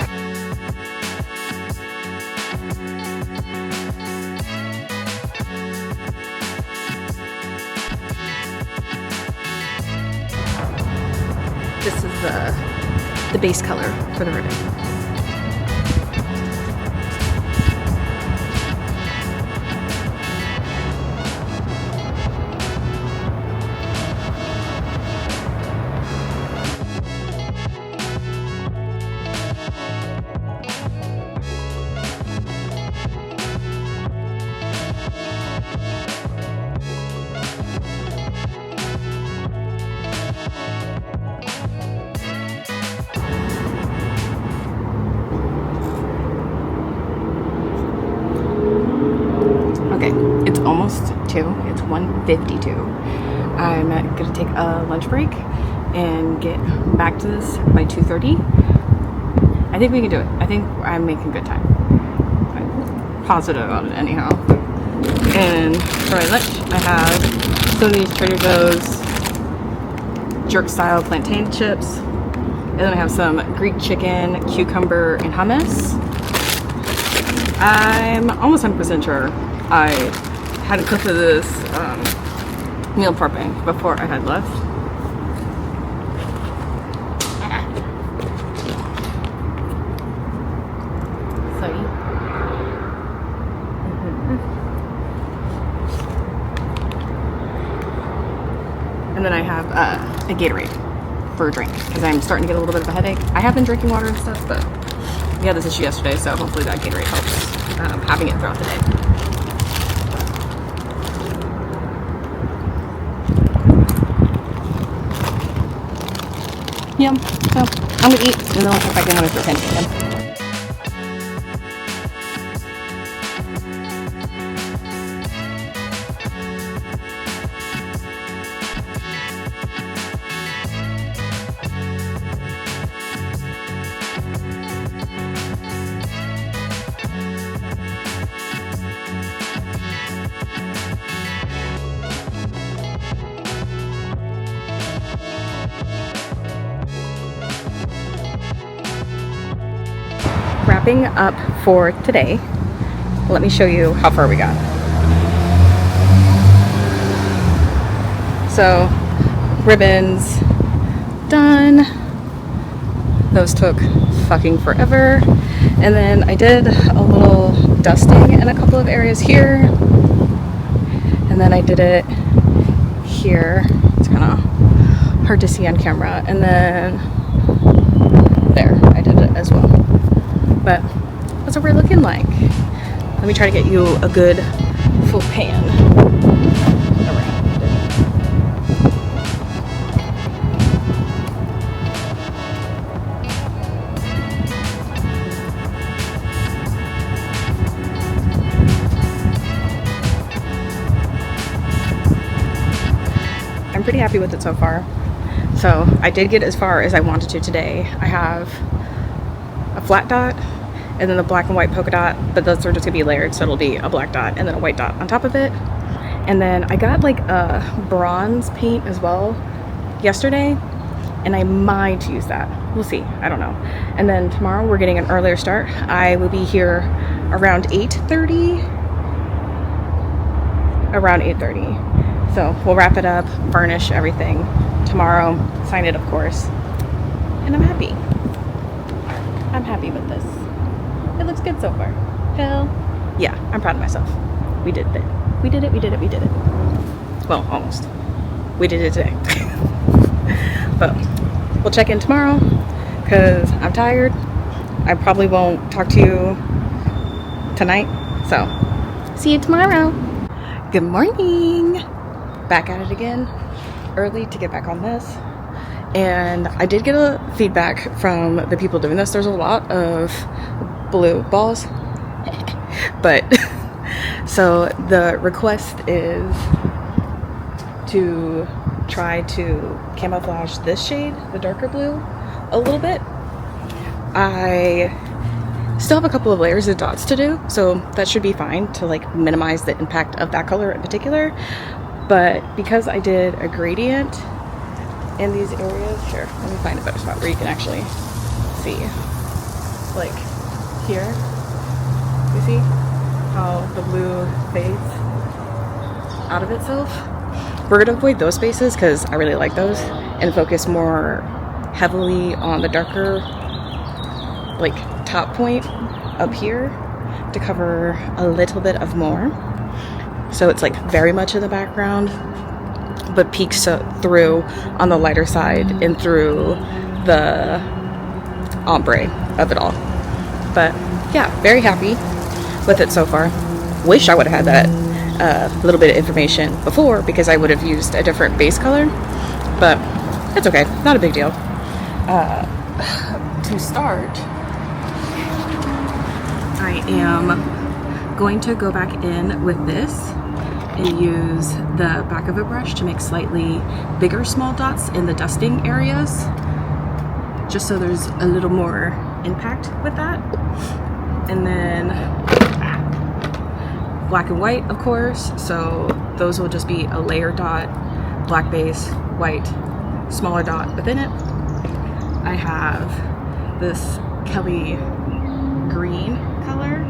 This is the base color for the ribbon. Okay, it's almost 2. It's 1:52. I'm gonna take a lunch break and get back to this by 2:30. I think we can do it. I think I'm making good time. I'm positive about it anyhow. And for my lunch, I have some of these Trader Joe's jerk style plantain chips. And then I have some Greek chicken, cucumber, and hummus. I'm almost 100% sure I had cooked this meal prepping before I had left. Sorry. And then I have a Gatorade for a drink because I'm starting to get a little bit of a headache. I have been drinking water and stuff, but we had this issue yesterday, so hopefully that Gatorade helps having it throughout the day. Yeah, so I'm gonna eat and then I'll check back in when it's for painting again. Wrapping up for today. Let me show you how far we got. So, ribbons done. Those took fucking forever. And then I did a little dusting in a couple of areas here. And then I did it here. It's kind of hard to see on camera. And then there, I did it as well. But that's what we're looking like. Let me try to get you a good full pan around. I'm pretty happy with it so far. So I did get as far as I wanted to today. I have a flat dot and then the black and white polka dot, but those are just gonna be layered, so it'll be a black dot and then a white dot on top of it. And then I got like a bronze paint as well yesterday, and I might use that. We'll see, I don't know. And then tomorrow we're getting an earlier start. I will be here around 8:30. Around 8:30. So we'll wrap it up, varnish everything tomorrow, sign it of course, and I'm happy. I'm happy with this. It looks good so far. Hell yeah, I'm proud of myself. We did it. We did it, we did it, we did it. Well, almost. We did it today. But we'll check in tomorrow because I'm tired. I probably won't talk to you tonight. So, see you tomorrow. Good morning. Back at it again. Early to get back on this. And I did get a feedback from the people doing this. There's a lot of blue balls. But so the request is to try to camouflage this shade, the darker blue, a little bit. I still have a couple of layers of dots to do, so that should be fine to like minimize the impact of that color in particular. But because I did a gradient in these areas, here, let me find a better spot where you can actually see. Like here, you see how the blue fades out of itself? We're gonna avoid those spaces because I really like those and focus more heavily on the darker like top point up here to cover a little bit of more. So it's like very much in the background, but peeks through on the lighter side and through the ombre of it all. But yeah, very happy with it so far. Wish I would have had that little bit of information before because I would have used a different base color, but it's okay, not a big deal. To start, I am going to go back in with this and use the back of a brush to make slightly bigger small dots in the dusting areas, just so there's a little more impact with that. And then black and white, of course, so those will just be a layer dot, black base, white, smaller dot within it. I have this Kelly green color.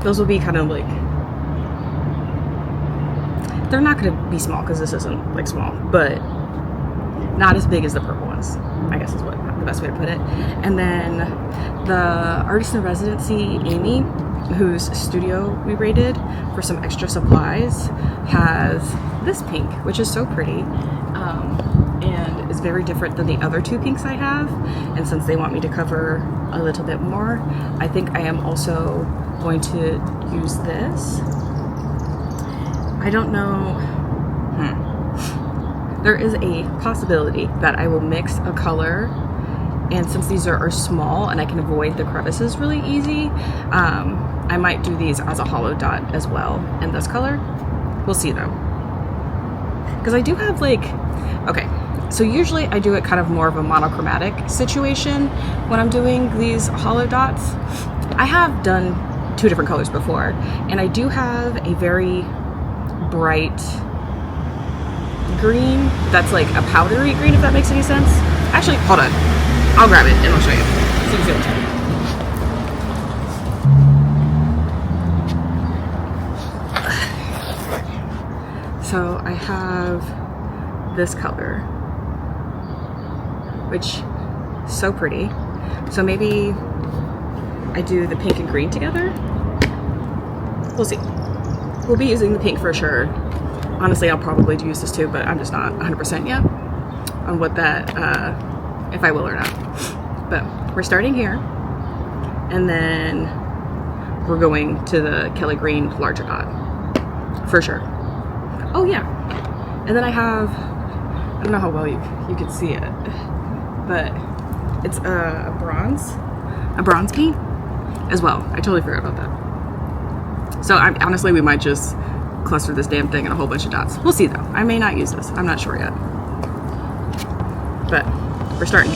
Those will be kind of like, they're not going to be small because this isn't like small, but not as big as the purple ones, I guess is what the best way to put it. And then the artist in residency, Amy, whose studio we raided for some extra supplies, has this pink, which is so pretty, and is very different than the other two pinks I have. And since they want me to cover a little bit more, I think I am also going to use this. I don't know. there is a possibility that I will mix a color, and since these are small and I can avoid the crevices really easy, I might do these as a hollow dot as well in this color. We'll see though. Because I do have like, okay, so usually I do it kind of more of a monochromatic situation when I'm doing these hollow dots. I have done 2 different colors before, and I do have a very bright green that's like a powdery green, if that makes any sense. Actually, hold on. I'll grab it and I'll show you. So you can feel it. So I have this color, which is so pretty. So maybe I do the pink and green together. We'll see. We'll be using the pink for sure. Honestly, I'll probably use this too, but I'm just not 100% yet on what that, if I will or not. But we're starting here, and then we're going to the Kelly Green larger dot for sure. Oh yeah, and then I have, I don't know how well you can see it, but it's a bronze paint as well. I totally forgot about that. So honestly, we might just cluster this damn thing in a whole bunch of dots. We'll see though. I may not use this. I'm not sure yet. But we're starting.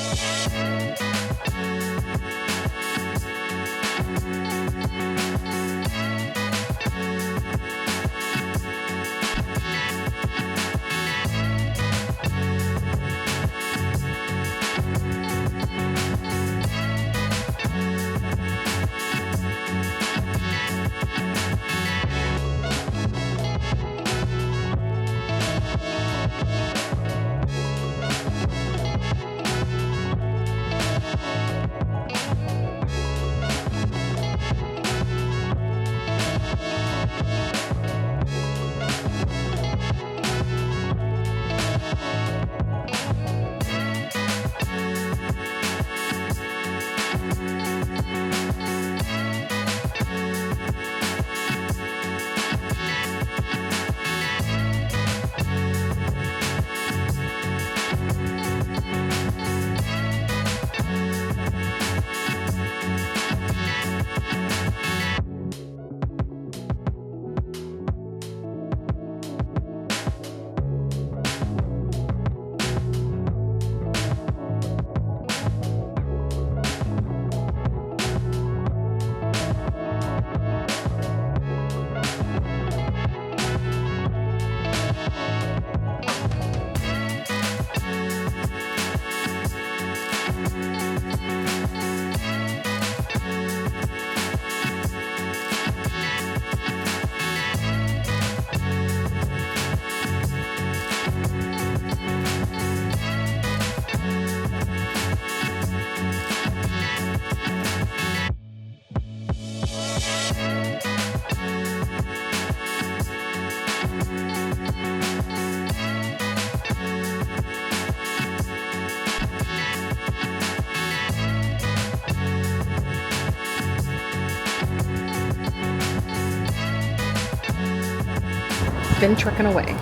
Been trucking away.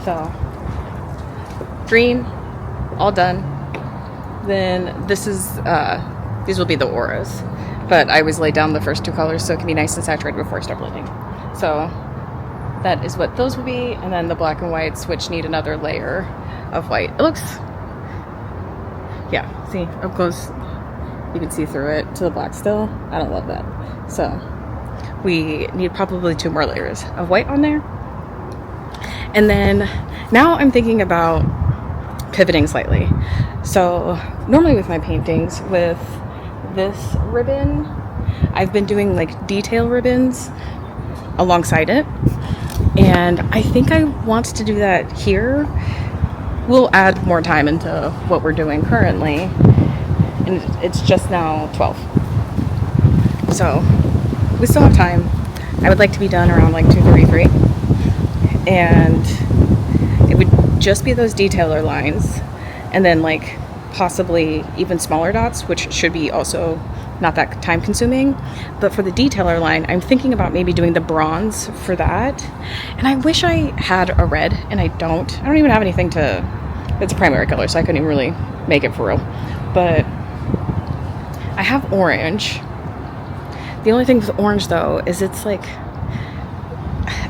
So green, all done. Then this is these will be the auras, but I always lay down the first 2 colors so it can be nice and saturated before I start blending. So that is what those will be, and then the black and whites, which need another layer of white. It looks, yeah, see up close you can see through it to the black still. I don't love that. So we need probably 2 more layers of white on there. And then now I'm thinking about pivoting slightly. So normally with my paintings, with this ribbon, I've been doing like detail ribbons alongside it. And I think I want to do that here. We'll add more time into what we're doing currently. And it's just now 12. So we still have time. I would like to be done around like 2:33. And it would just be those detailer lines, and then like possibly even smaller dots, which should be also not that time consuming. But for the detailer line, I'm thinking about maybe doing the bronze for that. And I wish I had a red, and I don't even have anything to, it's a primary color, so I couldn't even really make it for real. But I have orange. The only thing with orange though is it's like,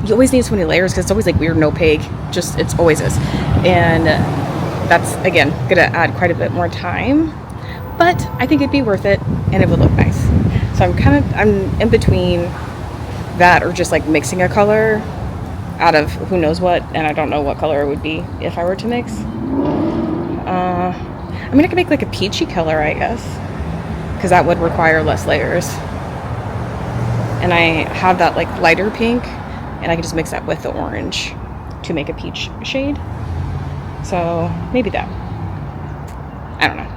you always need so many layers because it's always like weird and opaque. Just, it's always is. And that's, again, gonna add quite a bit more time, but I think it'd be worth it and it would look nice. So I'm in between that or just like mixing a color out of who knows what, and I don't know what color it would be if I were to mix. I mean, I could make like a peachy color, I guess, because that would require less layers. And I have that like lighter pink, and I can just mix that with the orange to make a peach shade. So maybe that. I don't know.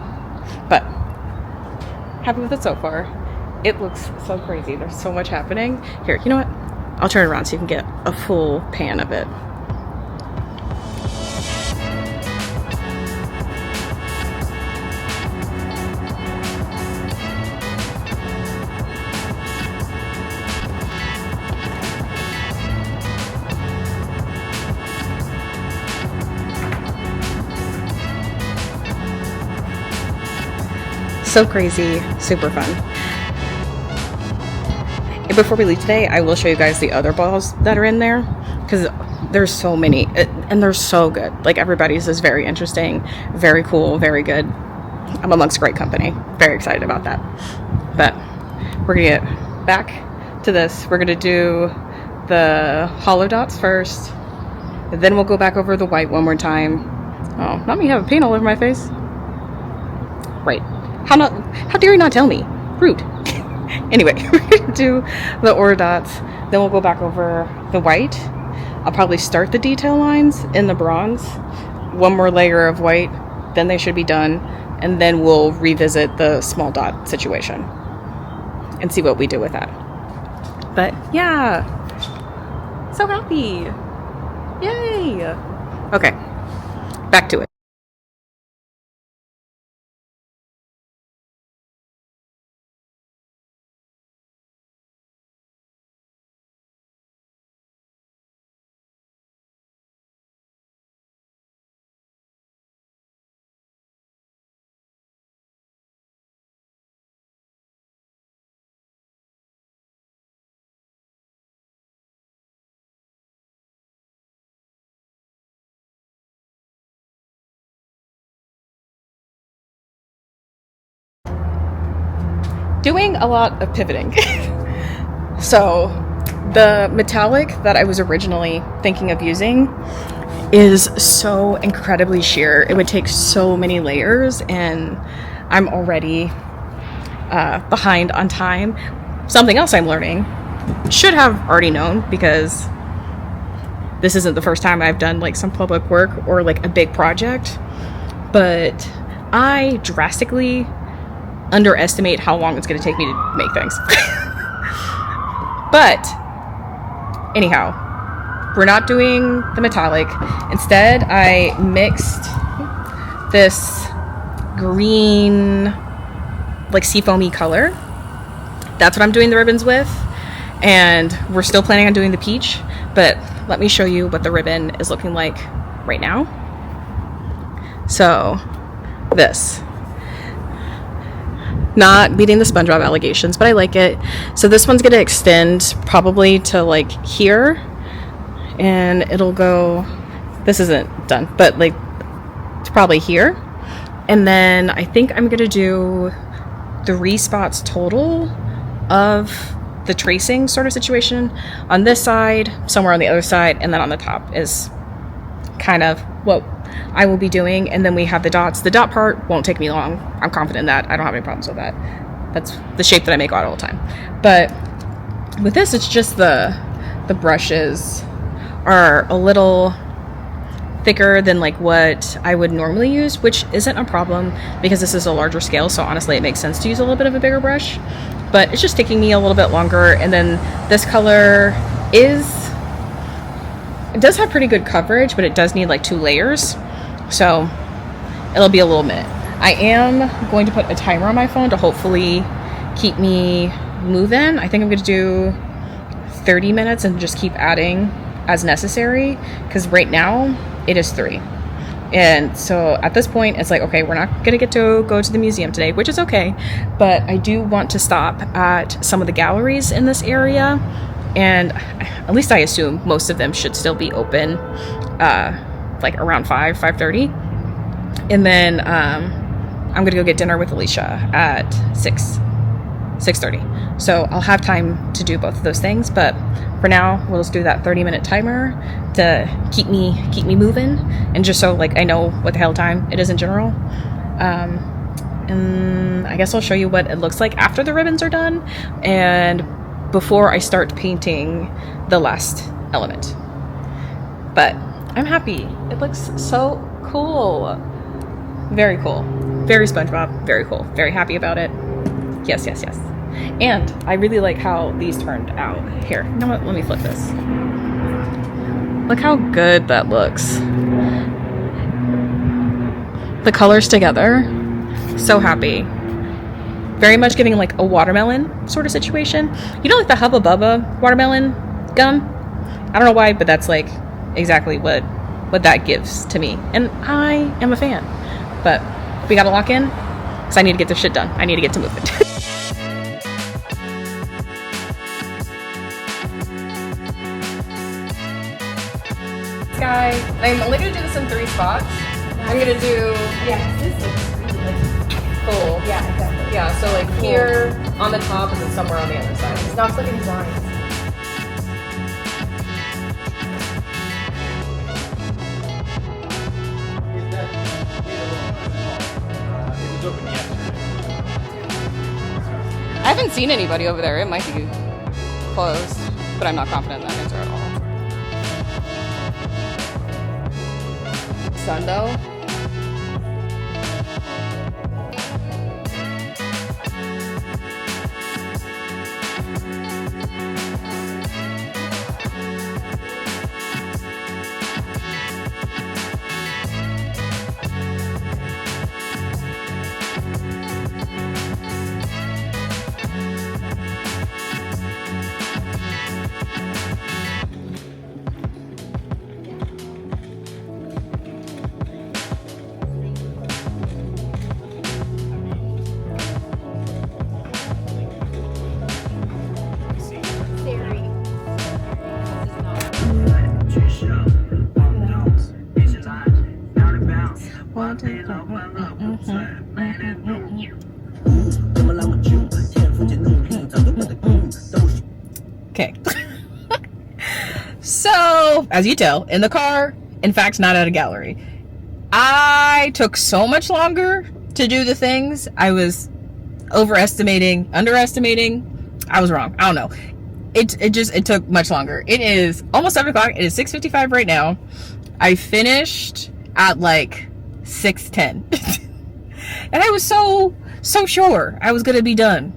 But happy with it so far. It looks so crazy. There's so much happening. Here, you know what? I'll turn it around so you can get a full pan of it. So crazy, super fun. And before we leave today, I will show you guys the other balls that are in there, because there's so many, and they're so good. Like, everybody's is very interesting, very cool, very good. I'm amongst great company. Very excited about that. But we're gonna get back to this. We're gonna do the hollow dots first, and then we'll go back over the white one more time. Oh, not me have a paint all over my face. Wait. How dare you not tell me? Rude. Anyway, we're gonna do the ore dots, then we'll go back over the white. I'll probably start the detail lines in the bronze, one more layer of white, then they should be done, and then we'll revisit the small dot situation and see what we do with that. But yeah, so happy. Yay. Okay, back to it. Doing a lot of pivoting. So the metallic that I was originally thinking of using is so incredibly sheer. It would take so many layers, and I'm already behind on time. Something else I'm learning, should have already known, because this isn't the first time I've done like some public work or like a big project, but I drastically underestimate how long it's going to take me to make things. But anyhow, we're not doing the metallic. Instead, I mixed this green, like seafoamy color. That's what I'm doing the ribbons with. And we're still planning on doing the peach, but let me show you what the ribbon is looking like right now. So this. Not meeting the SpongeBob allegations, but I like it. So this one's gonna extend probably to like here, and it'll go, this isn't done, but like it's probably here. And then I think I'm gonna do 3 spots total of the tracing sort of situation on this side, somewhere on the other side, and then on the top is kind of what I will be doing. And then we have the dots. The dot part won't take me long. I'm confident in that. I don't have any problems with that. That's the shape that I make all the time. But with this, it's just the brushes are a little thicker than like what I would normally use, which isn't a problem because this is a larger scale. So honestly, it makes sense to use a little bit of a bigger brush, but it's just taking me a little bit longer. And then this color it does have pretty good coverage, but it does need like 2 layers. So it'll be a little minute. I am going to put a timer on my phone to hopefully keep me moving. I think I'm going to do 30 minutes and just keep adding as necessary, because right now it is 3. And so at this point, it's like, okay, we're not going to get to go to the museum today, which is okay. But I do want to stop at some of the galleries in this area. And at least I assume most of them should still be open, like around 5:30. And then I'm going to go get dinner with Alicia at 6:30. So I'll have time to do both of those things. But for now, we'll just do that 30-minute timer to keep me moving, and just so like I know what the hell time it is in general. And I guess I'll show you what it looks like after the ribbons are done and before I start painting the last element. But I'm happy. It looks so cool. Very cool. Very SpongeBob. Very cool. Very happy about it. Yes. And I really like how these turned out. Here, you know what? Let me flip this. Look how good that looks. The colors together. So happy. Very much giving like a watermelon sort of situation. You know, like the Hubba Bubba watermelon gum? I don't know why, but that's like exactly what that gives to me. And I am a fan. But we gotta lock in, because I need to get this shit done. I need to get to moving. Guy, I'm only gonna do this in 3 spots. I'm gonna do This looks really cool. Yeah, exactly. Yeah, so like Cool. here on the top and then somewhere on the other side. It's not flipping these lines. I haven't seen anybody over there. It might be closed, but I'm not confident in that answer at all. Sun though. Okay. So, as you tell, in the car, in fact, not at a gallery. I took so much longer to do the things. I was overestimating, underestimating. I was wrong. I don't know. It took much longer. It is almost 7 o'clock. It is 6:55 right now. I finished at like 6:10. And I was so sure I was going to be done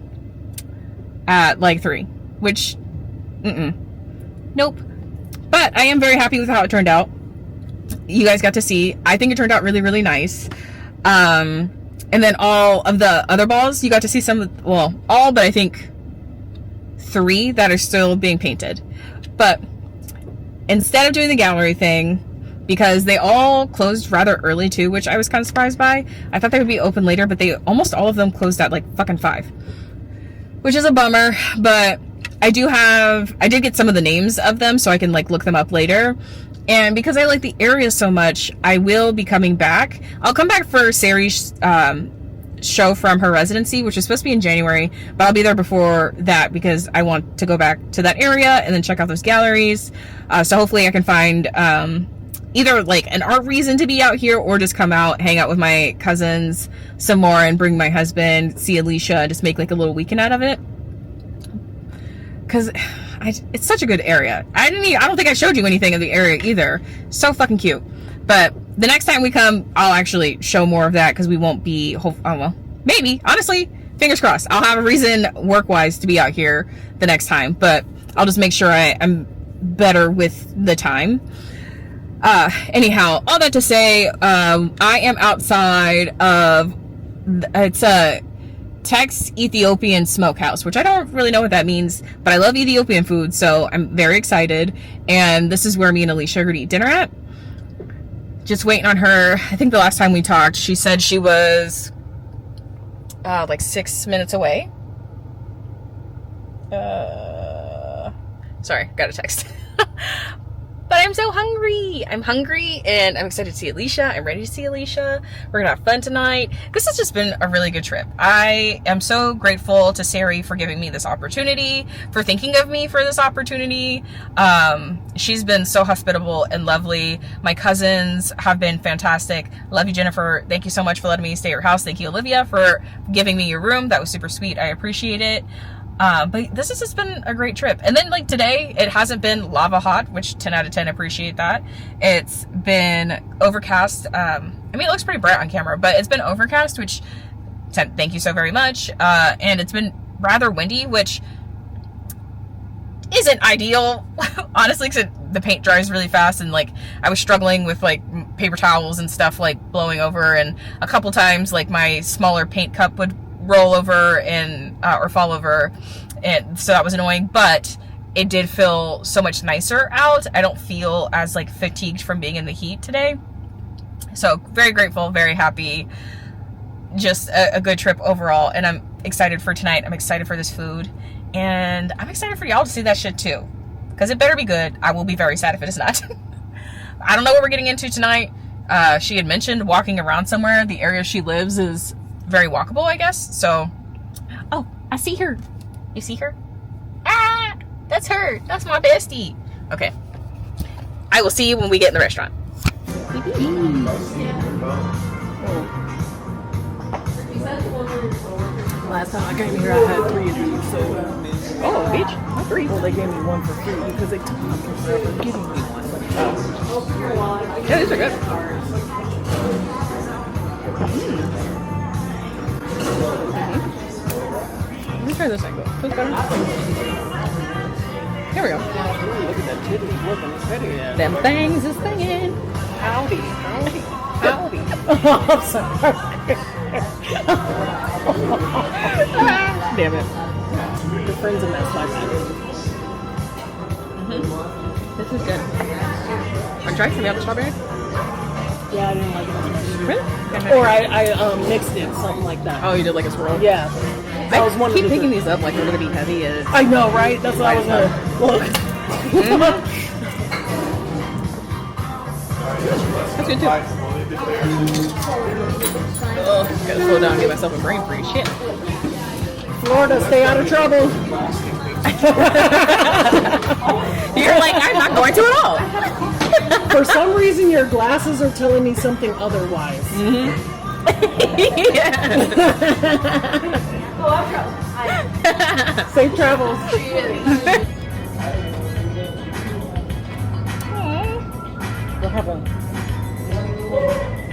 at like 3, which, nope. But I am very happy with how it turned out. You guys got to see. I think it turned out really, really nice. And then all of the other balls, you got to see some of, well, all, but I think 3 that are still being painted. But instead of doing the gallery thing, because they all closed rather early too, which I was kind of surprised by. I thought they would be open later, but they almost all of them closed at like fucking 5, which is a bummer. But I did get some of the names of them, so I can like look them up later. And because I like the area so much, I will be coming back. I'll come back for Sari's show from her residency, which is supposed to be in January, but I'll be there before that because I want to go back to that area and then check out those galleries. So hopefully I can find either like an art reason to be out here, or just come out, hang out with my cousins some more, and bring my husband, see Alicia, just make like a little weekend out of it. Because it's such a good area. I don't think I showed you anything of the area either. So fucking cute. But the next time we come, I'll actually show more of that, because we won't be, well, maybe, honestly, fingers crossed. I'll have a reason work-wise to be out here the next time, but I'll just make sure I'm better with the time. Anyhow, all that to say, I am outside of, it's Tex Ethiopian Smokehouse, which I don't really know what that means, but I love Ethiopian food, so I'm very excited. And this is where me and Alicia are going to eat dinner at. Just waiting on her. I think the last time we talked, she said she was like 6 minutes away. Sorry, got a text. But I'm so hungry. I'm hungry and I'm excited to see Alicia. I'm ready to see Alicia. We're gonna have fun tonight. This has just been a really good trip. I am so grateful to Sari for giving me this opportunity, for thinking of me for this opportunity. She's been so hospitable and lovely. My cousins have been fantastic. Love you, Jennifer. Thank you so much for letting me stay at your house. Thank you, Olivia, for giving me your room. That was super sweet. I appreciate it. But this has just been a great trip. And then like today, it hasn't been lava hot, which 10 out of 10, appreciate that. It's been overcast. I mean, it looks pretty bright on camera, but it's been overcast, which thank you so very much. And it's been rather windy, which isn't ideal, honestly, because the paint dries really fast. And like, I was struggling with like paper towels and stuff like blowing over. And a couple times, like my smaller paint cup would roll over and or fall over, and so that was annoying, but it did feel so much nicer out. I don't feel as like fatigued from being in the heat today, so very grateful, very happy. Just a good trip overall, and I'm excited for tonight. I'm excited for this food, and I'm excited for y'all to see that shit too, because it better be good. I will be very sad if it is not. I don't know what we're getting into tonight. She had mentioned walking around somewhere. The area she lives is very walkable, I guess. So, oh, I see her. You see her? Ah, that's her. That's my bestie. Okay. I will see you when we get in the restaurant. Last time I came here, I had 3 of these, so... Oh, bitch. Not 3. Well, they gave me 1 for free because they took me forever giving me 1. Oh. Yeah, these are good. Let me try this angle. Feels better. Here we go. Look at that titty working his head again. Them things is singing. Howdy, howdy, howdy. I'm sorry. Damn it. Your friends in that slice. This is good. Want to try some of the strawberry? Yeah, I didn't like it as much. Really? Or I mixed it, something like that. Oh, you did like a swirl? Yeah. I keep picking these up like they're going to be heavy. I know, right? That's what I was going to look. That's good too. Oh, gotta slow down and get myself a brain freeze. Shit. Florida, stay out of trouble. You're like, I'm not going to at all. For some reason, your glasses are telling me something otherwise. Yeah. Safe travels. What happened?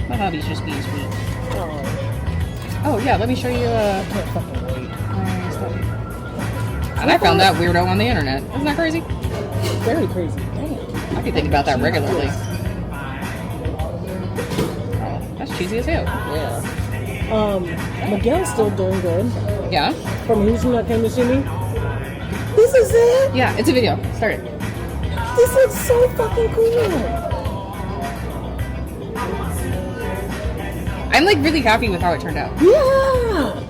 My hobby's just being sweet. Oh, Oh yeah, let me show you. I can't fucking wait. And I found that weirdo on the internet. Isn't that crazy? Very crazy. Damn. I be thinking about that regularly. Oh, that's cheesy as hell. Yeah. Miguel's still doing good. Yeah. From Houston that came to see me. This is it? Yeah, it's a video. Start it. This looks so fucking cool. I'm like really happy with how it turned out. Yeah.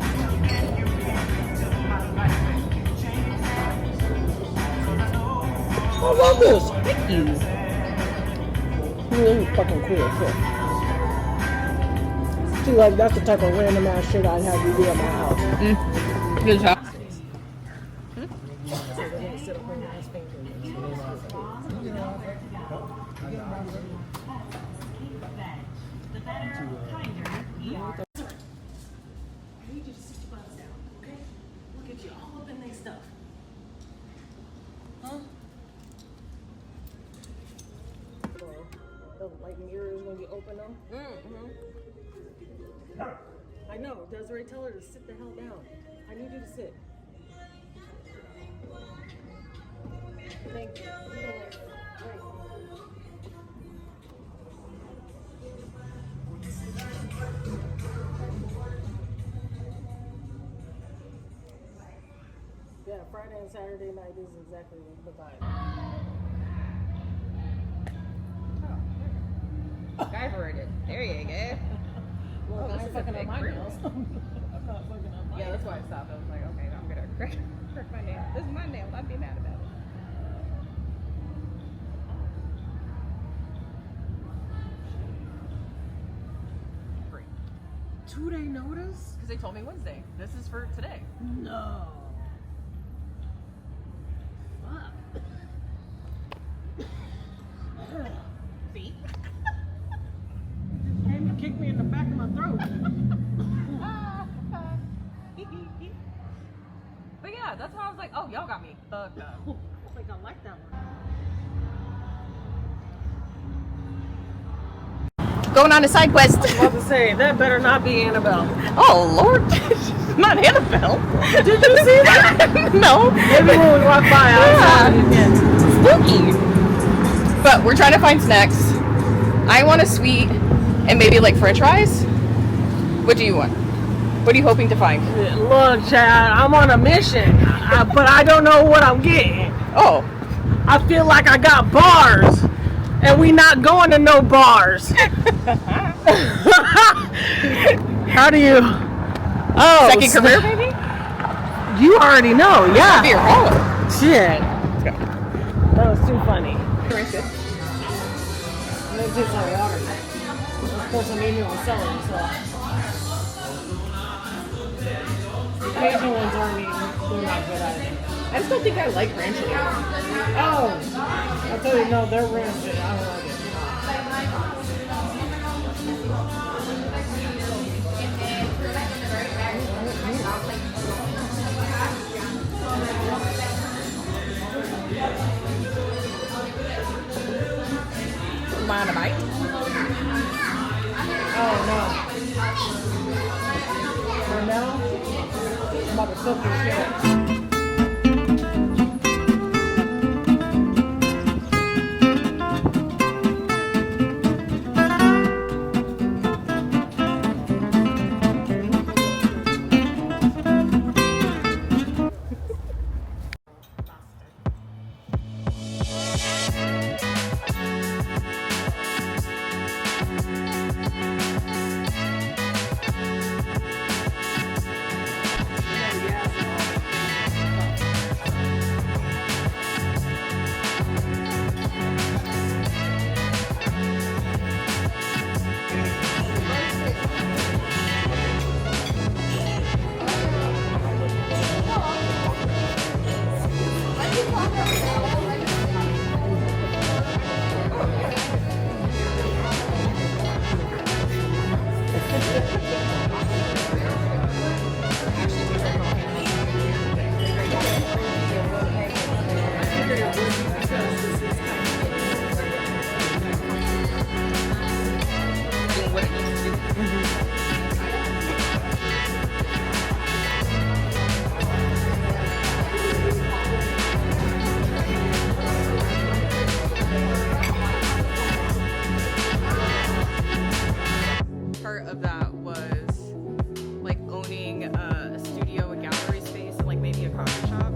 I love this. Thank you. Really fucking cool as shit. See, like, that's the type of random ass shit I'd have you do at my house. Good job. Like mirrors when you open them. I know. Desiree, tell her to sit the hell down. I need you to sit. Thank you. Friday and Saturday night is exactly the vibe. Guyver it. There you go. Well, this I'm is a fucking big up my room. nails. I'm not fucking up my Yeah, that's why I stopped. I was like, okay, I'm gonna correct my nail. This is my nail. I'd be mad about it. 2-day notice? Because they told me Wednesday. This is for today. No. Fuck. See? Came to kick me in the back of my throat. But yeah, that's why I was like, oh, y'all got me fucked up. I think I like that one. Going on a side quest. I was about to say, that better not be Annabelle. Oh, Lord. Not Annabelle. Did you see that? No. Maybe when we walk by outside again. Spooky. But we're trying to find snacks. I want a sweet and maybe like french fries. What do you want? What are you hoping to find? Look, Chad, I'm on a mission, but I don't know what I'm getting. Oh. I feel like I got bars, and we not going to no bars. How do you? Oh, Second career, maybe? You already know, yeah. Beer hollow. Shit, Let's go. that was too funny. Drink it. It tastes like water. Of course, I'm eating on celery, so. The Asian ones aren't even, they're not good either. I just don't think I like ranch anymore. Oh! I'll tell you, no, they're ranch. I don't like it. Want a bite? Oh, no. For now, I'm about to cook this shit. Part of that was like owning a studio, a gallery space, and like maybe a coffee shop.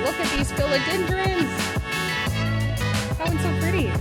Look at these philodendrons. That one's so pretty.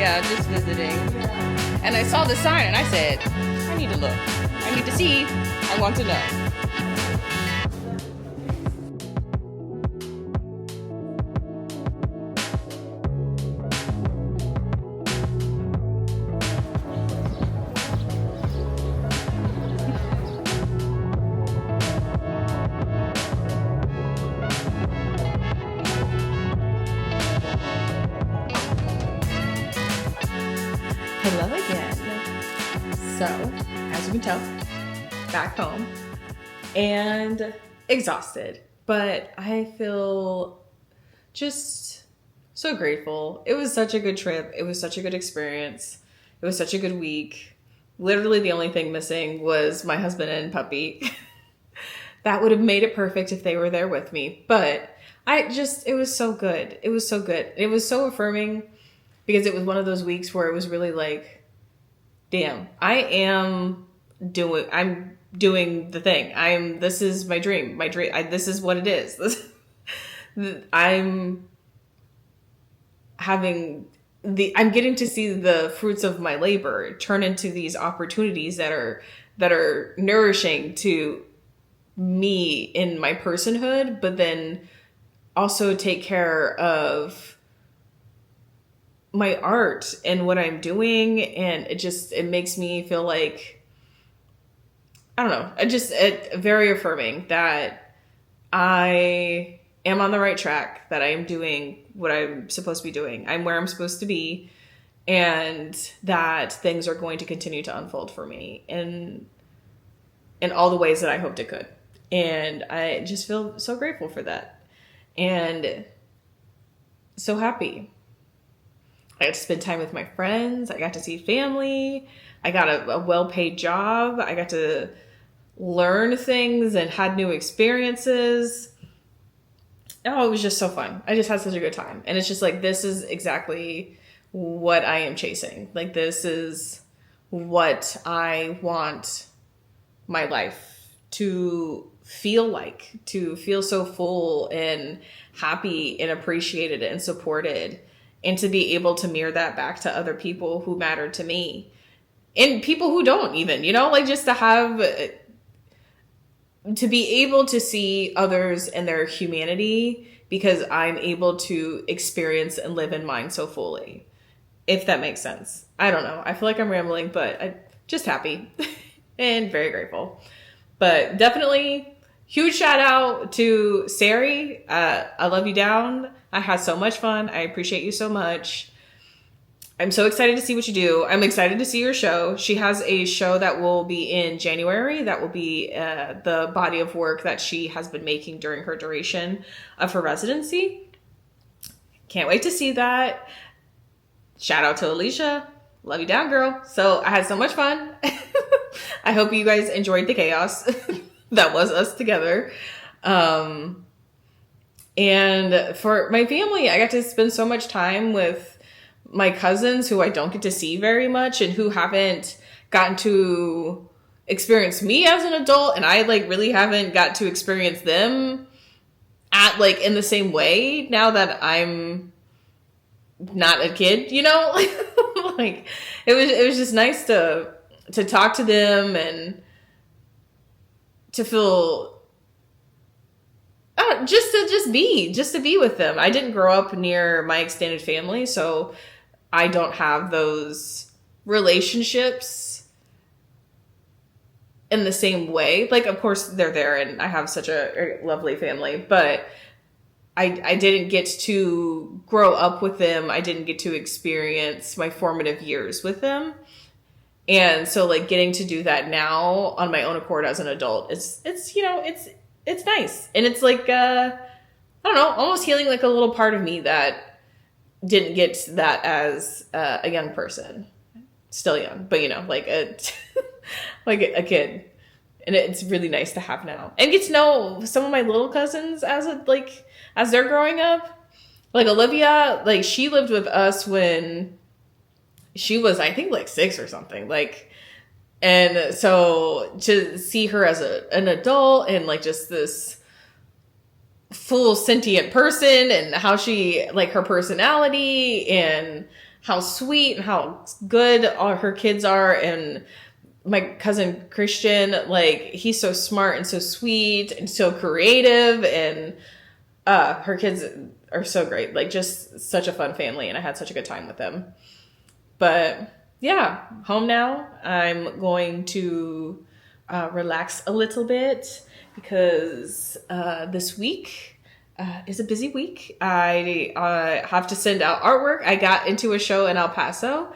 Yeah, just visiting. And I saw the sign and I said, I need to look. I need to see. I want to know. Hello again. So, as you can tell, back home and exhausted, but I feel just so grateful. It was such a good trip. It was such a good experience. It was such a good week. Literally the only thing missing was my husband and puppy. That would have made it perfect if they were there with me, but it was so good. It was so good. It was so affirming. Because it was one of those weeks where it was really like, damn, I'm doing the thing. This is my dream. This is what it is. I'm getting to see the fruits of my labor turn into these opportunities that are nourishing to me in my personhood, but then also take care of my art and what I'm doing. And it makes me feel like, I don't know, it's very affirming that I am on the right track, that I am doing what I'm supposed to be doing. I'm where I'm supposed to be, and that things are going to continue to unfold for me in all the ways that I hoped it could. And I just feel so grateful for that and so happy. I got to spend time with my friends. I got to see family. I got a well-paid job. I got to learn things and had new experiences. Oh, it was just so fun. I just had such a good time. And it's just like, this is exactly what I am chasing. Like, this is what I want my life to feel like, to feel so full and happy and appreciated and supported. And to be able to mirror that back to other people who matter to me. And people who don't even, like just to be able to see others and their humanity because I'm able to experience and live in mine so fully. If that makes sense. I don't know. I feel like I'm rambling, but I'm just happy and very grateful. But definitely huge shout out to Sari. I love you down. I had so much fun. I appreciate you so much. I'm so excited to see what you do. I'm excited to see your show. She has a show that will be in January. That will be the body of work that she has been making during her duration of her residency. Can't wait to see that. Shout out to Alicia. Love you down, girl. So I had so much fun. I hope you guys enjoyed the chaos that was us together. And for my family, I got to spend so much time with my cousins who I don't get to see very much and who haven't gotten to experience me as an adult. And I really haven't got to experience them in the same way now that I'm not a kid, it was just nice to talk to them and to feel just to be with them. I didn't grow up near my extended family, so I don't have those relationships in the same way. Of course they're there and I have such a lovely family, but I didn't get to grow up with them. I didn't get to experience my formative years with them. And so getting to do that now on my own accord as an adult, it's nice. And it's I don't know, almost healing a little part of me that didn't get that as a young person. Still young, but a kid. And it's really nice to have now. And get to know some of my little cousins as they're growing up. Olivia, she lived with us when she was, I think, 6 or something. And so to see her as an adult and just this full sentient person and how she her personality and how sweet and how good all her kids are. And my cousin Christian, like, he's so smart and so sweet and so creative, and her kids are so great. Like, just such a fun family, and I had such a good time with them. But yeah, home now. I'm going to relax a little bit because this week is a busy week. I have to send out artwork. I got into a show in El Paso,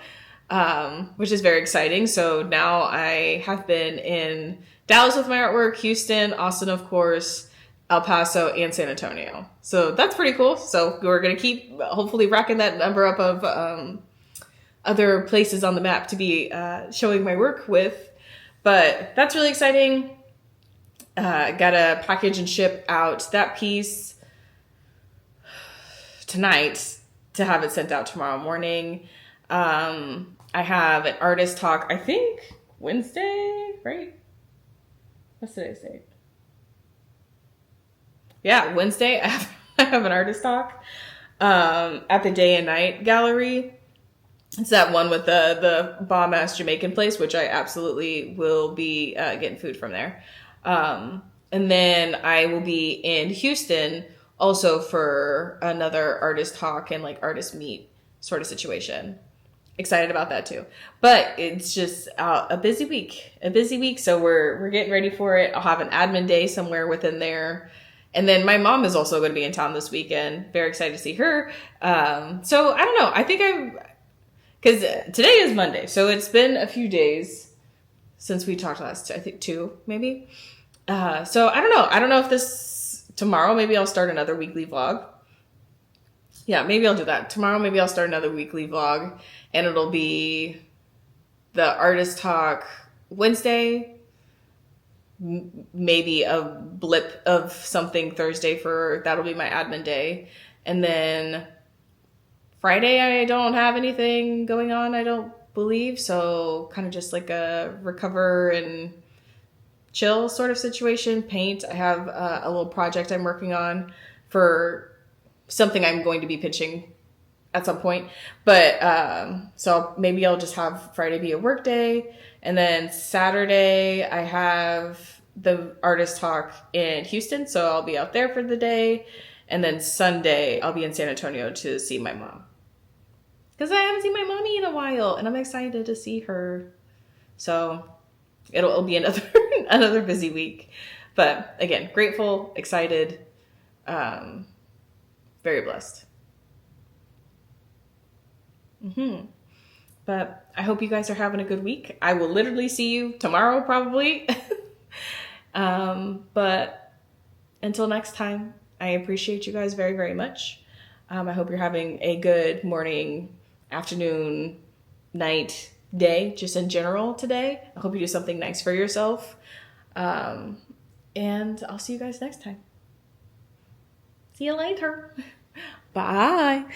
which is very exciting. So now I have been in Dallas with my artwork, Houston, Austin, of course, El Paso, and San Antonio. So that's pretty cool. So we're going to keep hopefully racking that number up of other places on the map to be showing my work with. But that's really exciting. Got to package and ship out that piece tonight to have it sent out tomorrow morning. I have an artist talk, I think Wednesday, right? What's today's date? Yeah, Wednesday. I have an artist talk at the Day and Night Gallery. It's that one with the bomb-ass Jamaican place, which I absolutely will be getting food from there. And then I will be in Houston also for another artist talk and like artist meet sort of situation. Excited about that too. But it's just a busy week. So we're getting ready for it. I'll have an admin day somewhere within there. And then my mom is also going to be in town this weekend. Very excited to see her. So I don't know. I think because today is Monday, so it's been a few days since we talked last. I think 2, maybe. So I don't know. I don't know if tomorrow, maybe I'll start another weekly vlog. Yeah, maybe I'll do that. Tomorrow, maybe I'll start another weekly vlog, and it'll be the artist talk Wednesday, maybe a blip of something Thursday that'll be my admin day. And then Friday, I don't have anything going on, I don't believe. So kind of just like a recover and chill sort of situation. Paint. I have a little project I'm working on for something I'm going to be pitching at some point. But so maybe I'll just have Friday be a work day. And then Saturday, I have the artist talk in Houston. So I'll be out there for the day. And then Sunday, I'll be in San Antonio to see my mom. Because I haven't seen my mommy in a while, and I'm excited to see her. So it'll be another busy week. But again, grateful, excited, very blessed. But I hope you guys are having a good week. I will literally see you tomorrow, probably. But until next time, I appreciate you guys very, very much. I hope you're having a good morning, afternoon, night, day, just in general today. I hope you do something nice for yourself. And I'll see you guys next time. See you later. Bye.